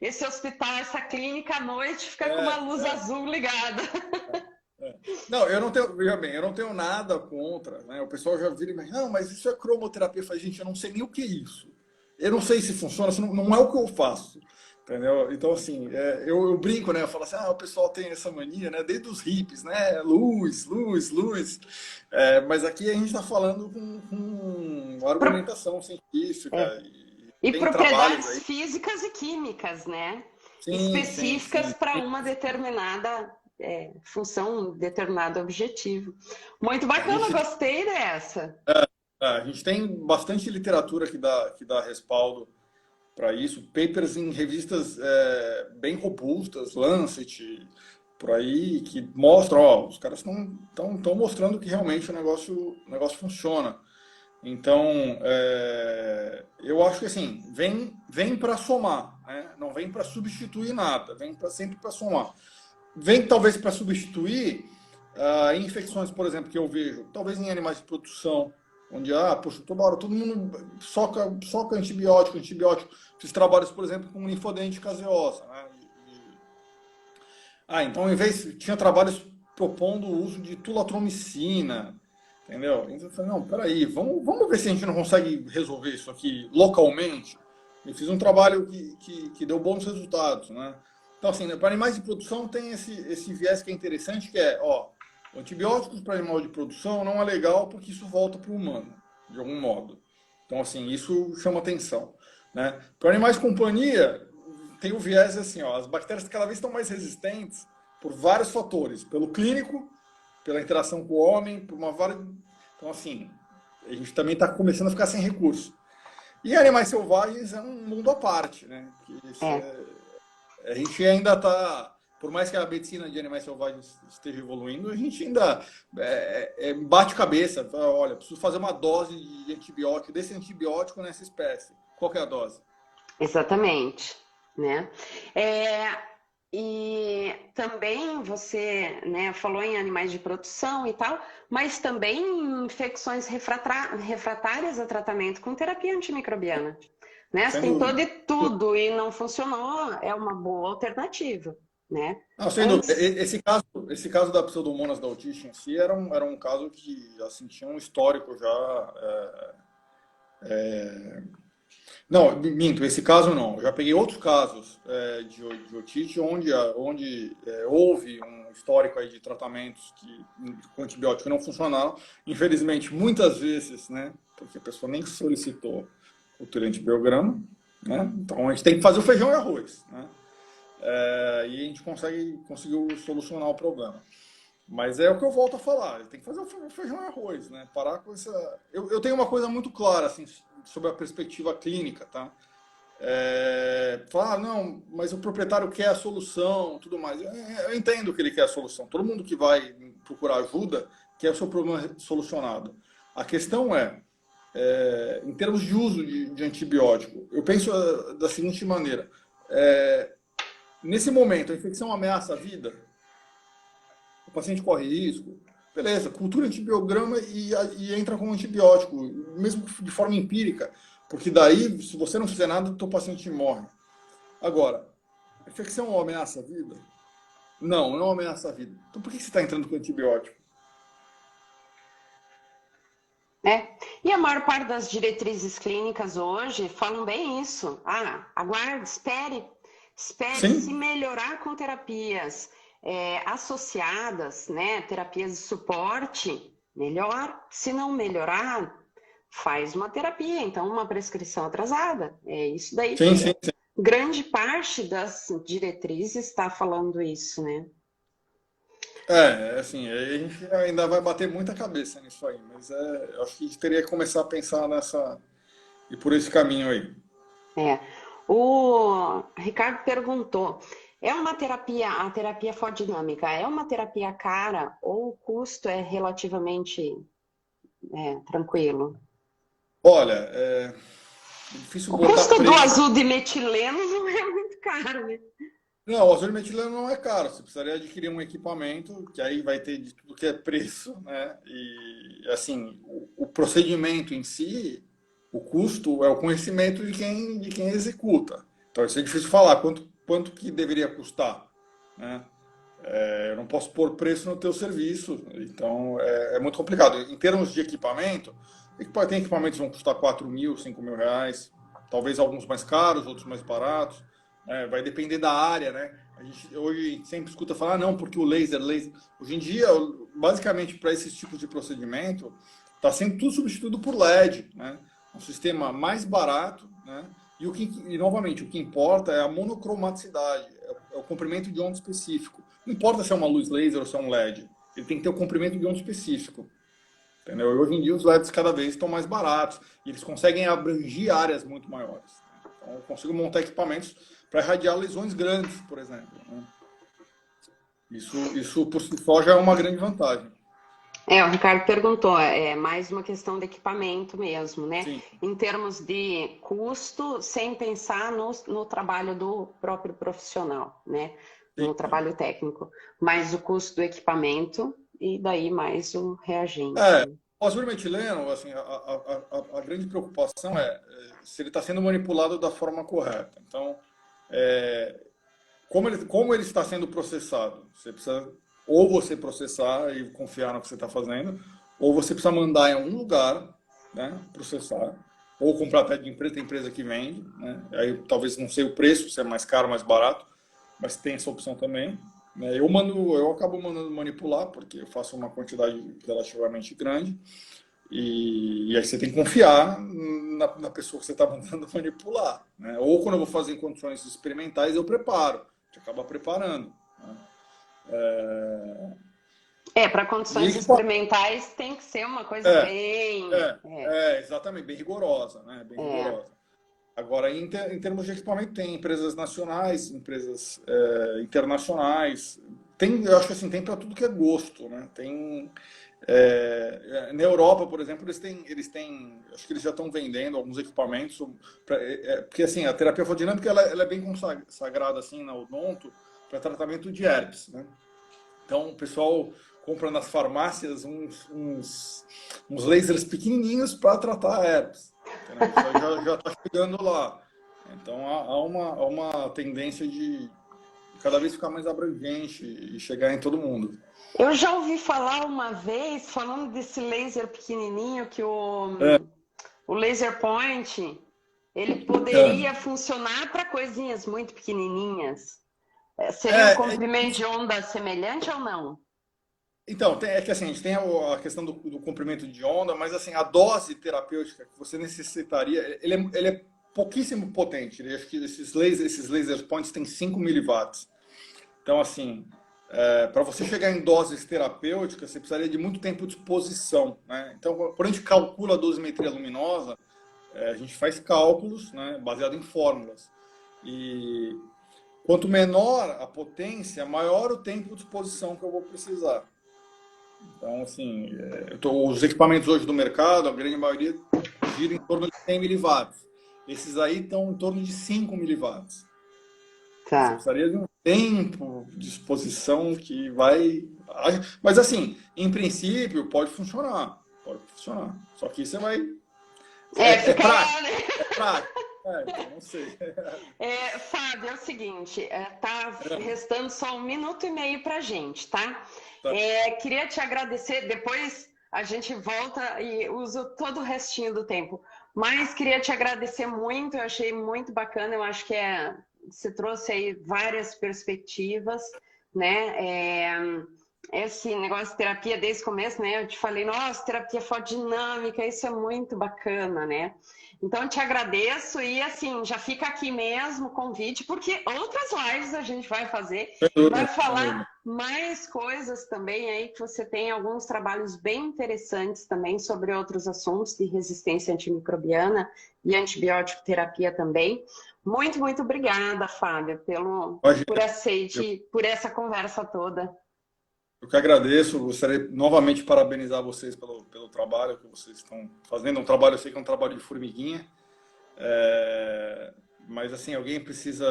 [SPEAKER 1] esse hospital, essa clínica à noite fica com uma luz azul ligada.
[SPEAKER 2] Não, eu não tenho nada contra, né? O pessoal já vira e diz, não, mas isso é cromoterapia. Eu falei, gente, eu não sei nem o que é isso. Eu não sei se funciona, não é o que eu faço. Entendeu? Então, assim, eu brinco, né? Eu falo assim, o pessoal tem essa mania, né? Desde os hippies, né? Luz, luz, luz. Mas aqui a gente está falando com
[SPEAKER 1] Pro-
[SPEAKER 2] argumentação científica
[SPEAKER 1] é.
[SPEAKER 2] e
[SPEAKER 1] E
[SPEAKER 2] tem trabalhos
[SPEAKER 1] propriedades
[SPEAKER 2] aí.
[SPEAKER 1] físicas e químicas, né?
[SPEAKER 2] Sim, sim,
[SPEAKER 1] Específicas
[SPEAKER 2] sim.
[SPEAKER 1] para uma determinada função, um determinado objetivo. Muito
[SPEAKER 2] A
[SPEAKER 1] bacana,
[SPEAKER 2] gente,
[SPEAKER 1] gostei dessa.
[SPEAKER 2] a gente tem bastante literatura que dá respaldo para isso, papers em revistas bem robustas, Lancet, por aí, que mostram, ó, os caras estão mostrando que realmente o negócio funciona. Então, eu acho que assim, vem para somar, né? Não vem para substituir nada, sempre para somar. Vem talvez para substituir infecções, por exemplo, que eu vejo, talvez em animais de produção, onde, poxa, toda hora todo mundo soca antibiótico, antibiótico. Fiz trabalhos, por exemplo, com linfodente caseosa, né? Então, ao invés, tinha trabalhos propondo o uso de tulatromicina, entendeu? Então, eu falei, não, peraí, vamos ver se a gente não consegue resolver isso aqui localmente. E fiz um trabalho que deu bons resultados, né? Então, assim, para animais de produção tem esse viés que é interessante, que antibióticos para animal de produção não é legal porque isso volta para o humano, de algum modo. Então, assim, isso chama atenção, né? Para animais de companhia, tem o viés assim, as bactérias cada vez estão mais resistentes por vários fatores, pelo clínico, pela interação com o homem, por uma várias... Então, assim, a gente também está começando a ficar sem recurso. E animais selvagens é um mundo à parte, né?
[SPEAKER 1] É.
[SPEAKER 2] A gente ainda está, por mais que a medicina de animais selvagens esteja evoluindo, a gente ainda bate cabeça. Fala, olha, preciso fazer uma dose de antibiótico, desse antibiótico nessa espécie. Qual que é a dose?
[SPEAKER 1] Exatamente, né? É, e também você, né, falou em animais de produção e tal, mas também em infecções refratárias a tratamento com terapia antimicrobiana, né? Você
[SPEAKER 2] Sem
[SPEAKER 1] tentou
[SPEAKER 2] dúvida.
[SPEAKER 1] de tudo e não funcionou, é uma boa alternativa, né?
[SPEAKER 2] Não, sem dúvida.
[SPEAKER 1] Antes,
[SPEAKER 2] Esse caso da Pseudomonas da Otiche em si era um caso que assim, tinha um histórico já. Não, minto, esse caso não. Eu já peguei outros casos de otite onde houve um histórico aí de tratamentos com antibiótico não funcionaram. Infelizmente, muitas vezes, né? Porque a pessoa nem solicitou o antibiograma, né? Então a gente tem que fazer o feijão e arroz, né? E a gente conseguiu solucionar o problema. Mas é o que eu volto a falar, tem que fazer o feijão e arroz, né? Parar com essa. Eu tenho uma coisa muito clara, assim, sobre a perspectiva clínica, tá? Falar, não, mas o proprietário quer a solução, tudo mais. Eu entendo que ele quer a solução. Todo mundo que vai procurar ajuda quer o seu problema solucionado. A questão em termos de uso de antibiótico, eu penso da seguinte maneira: nesse momento, a infecção ameaça a vida, o paciente corre risco, beleza, cultura antibiograma e entra com antibiótico, mesmo de forma empírica, porque daí, se você não fizer nada, o teu paciente morre. Agora, a infecção ameaça a vida? Não ameaça a vida. Então por que você está entrando com antibiótico?
[SPEAKER 1] E a maior parte das diretrizes clínicas hoje falam bem isso. Aguarde, espere se
[SPEAKER 2] Sim,
[SPEAKER 1] melhorar com terapias associadas, né? Terapias de suporte, melhor. Se não melhorar, faz uma terapia. Então, uma prescrição atrasada. É isso daí
[SPEAKER 2] sim,
[SPEAKER 1] que
[SPEAKER 2] sim, sim.
[SPEAKER 1] grande parte das diretrizes está falando isso, né?
[SPEAKER 2] Assim, a gente ainda vai bater muita cabeça nisso aí, mas eu acho que a gente teria que começar a pensar e por esse caminho aí.
[SPEAKER 1] É. O Ricardo perguntou: a terapia fotodinâmica é uma terapia cara ou o custo é relativamente tranquilo?
[SPEAKER 2] Olha, é difícil
[SPEAKER 1] O
[SPEAKER 2] botar
[SPEAKER 1] custo do
[SPEAKER 2] preço.
[SPEAKER 1] azul de metileno não é muito caro, né?
[SPEAKER 2] Não, o azul metileno não é caro. Você precisaria adquirir um equipamento, que aí vai ter de tudo que é preço, né? E, assim, o procedimento em si, o custo é o conhecimento de quem executa. Então, isso é difícil falar. Quanto que deveria custar, né? Eu não posso pôr preço no teu serviço, então é muito complicado. Em termos de equipamento, tem equipamentos que vão custar 4 mil, 5 mil reais, talvez alguns mais caros, outros mais baratos. né? Vai depender da área, né? A gente hoje sempre escuta falar, ah, não, porque o laser. Hoje em dia, basicamente, para esses tipos de procedimento, está sendo tudo substituído por LED, né? Um sistema mais barato, né? E novamente, o que importa é a monocromaticidade, é o comprimento de onda específico. Não importa se é uma luz laser ou se é um LED, ele tem que ter o comprimento de onda específico. Entendeu? E hoje em dia os LEDs cada vez estão mais baratos e eles conseguem abranger áreas muito maiores. Então eu consigo montar equipamentos para irradiar lesões grandes, por exemplo, né? Isso por si só já é uma grande vantagem.
[SPEAKER 1] O Ricardo perguntou, é mais uma questão de equipamento mesmo, né?
[SPEAKER 2] Sim.
[SPEAKER 1] Em termos de custo, sem pensar no trabalho do próprio profissional, né? No trabalho técnico, mais o custo do equipamento e daí mais o reagente.
[SPEAKER 2] Pós-vermetileno, assim, a grande preocupação é se ele está sendo manipulado da forma correta. Então, como ele está sendo processado? Você precisa ou você processar e confiar no que você está fazendo, ou você precisa mandar em algum lugar, né, processar, ou comprar até de empresa, tem empresa que vende, né? Aí talvez não sei o preço, se é mais caro ou mais barato, mas tem essa opção também. Eu acabo mandando manipular, porque eu faço uma quantidade relativamente grande, e aí você tem que confiar na pessoa que você está mandando manipular, né? Ou quando eu vou fazer em condições experimentais, eu preparo, a gente acaba preparando, né?
[SPEAKER 1] Para condições experimentais tem que ser uma coisa bem...
[SPEAKER 2] exatamente, bem rigorosa, né? Bem rigorosa. Agora, em termos de equipamento, tem empresas nacionais, empresas internacionais. Eu acho que assim, tem para tudo que é gosto, né? Tem, na Europa, por exemplo, eles têm, acho que eles já estão vendendo alguns equipamentos, porque assim, a terapia fotodinâmica ela é bem consagrada assim, na odonto para tratamento de herpes, né? Então, o pessoal compra nas farmácias uns lasers pequenininhos para tratar herpes. Isso já está chegando lá. Então, há uma tendência de cada vez ficar mais abrangente e chegar em todo mundo.
[SPEAKER 1] Eu já ouvi falar uma vez, falando desse laser pequenininho, que o laser point, ele poderia funcionar para coisinhas muito pequenininhas. Seria um comprimento de onda semelhante ou não?
[SPEAKER 2] Então, é que assim, a gente tem a questão do comprimento de onda, mas assim, a dose terapêutica que você necessitaria, ele é pouquíssimo potente. Acho que esses laser points têm 5 miliwatts. Então, assim, para você chegar em doses terapêuticas, você precisaria de muito tempo de exposição, né? Então, quando a gente calcula a dosimetria luminosa, a gente faz cálculos, né, baseado em fórmulas. E quanto menor a potência, maior o tempo de exposição que eu vou precisar. Então, assim, os equipamentos hoje do mercado, a grande maioria gira em torno de 100 miliwatts. Esses aí estão em torno de 5 miliwatts. Tá. Você precisaria de um tempo de exposição que vai... Mas, assim, em princípio, pode funcionar. Pode funcionar. Só que você vai... É prático. Então não sei.
[SPEAKER 1] Fábio, é o seguinte, tá restando só 1 minuto e meio pra gente, tá? Queria te agradecer, depois a gente volta e usa todo o restinho do tempo, mas queria te agradecer muito, eu achei muito bacana, eu acho que você trouxe aí várias perspectivas, né? Esse negócio de terapia desde o começo, né? Eu te falei, nossa, terapia fotodinâmica, isso é muito bacana, né? Então, eu te agradeço e, assim, já fica aqui mesmo o convite, porque outras lives a gente vai fazer, vai falar mais coisas também aí, que você tem alguns trabalhos bem interessantes também sobre outros assuntos de resistência antimicrobiana e antibiótico terapia também. Muito, muito obrigada, Fábio, por aceite, por essa conversa toda.
[SPEAKER 2] Eu que agradeço, gostaria novamente de parabenizar vocês pelo trabalho que vocês estão fazendo. Um trabalho, eu sei que é um trabalho de formiguinha, mas assim, alguém precisa...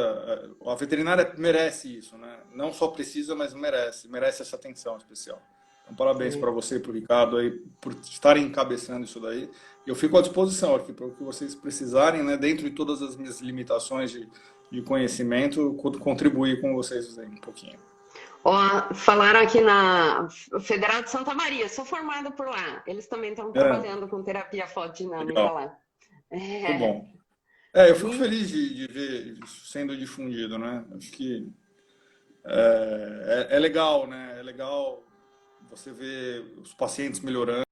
[SPEAKER 2] A veterinária merece isso, né? Não só precisa, mas merece essa atenção especial. Então, parabéns para você e para o Ricardo aí, por estarem encabeçando isso daí. Eu fico à disposição aqui para o que vocês precisarem, né? Dentro de todas as minhas limitações de conhecimento, contribuir com vocês aí um pouquinho.
[SPEAKER 1] Falaram aqui na Federal de Santa Maria, sou formada por lá. Eles também estão trabalhando com terapia fotodinâmica lá.
[SPEAKER 2] Muito bom. Eu fico feliz de ver isso sendo difundido, né? Acho que é legal, né? É legal você ver os pacientes melhorando.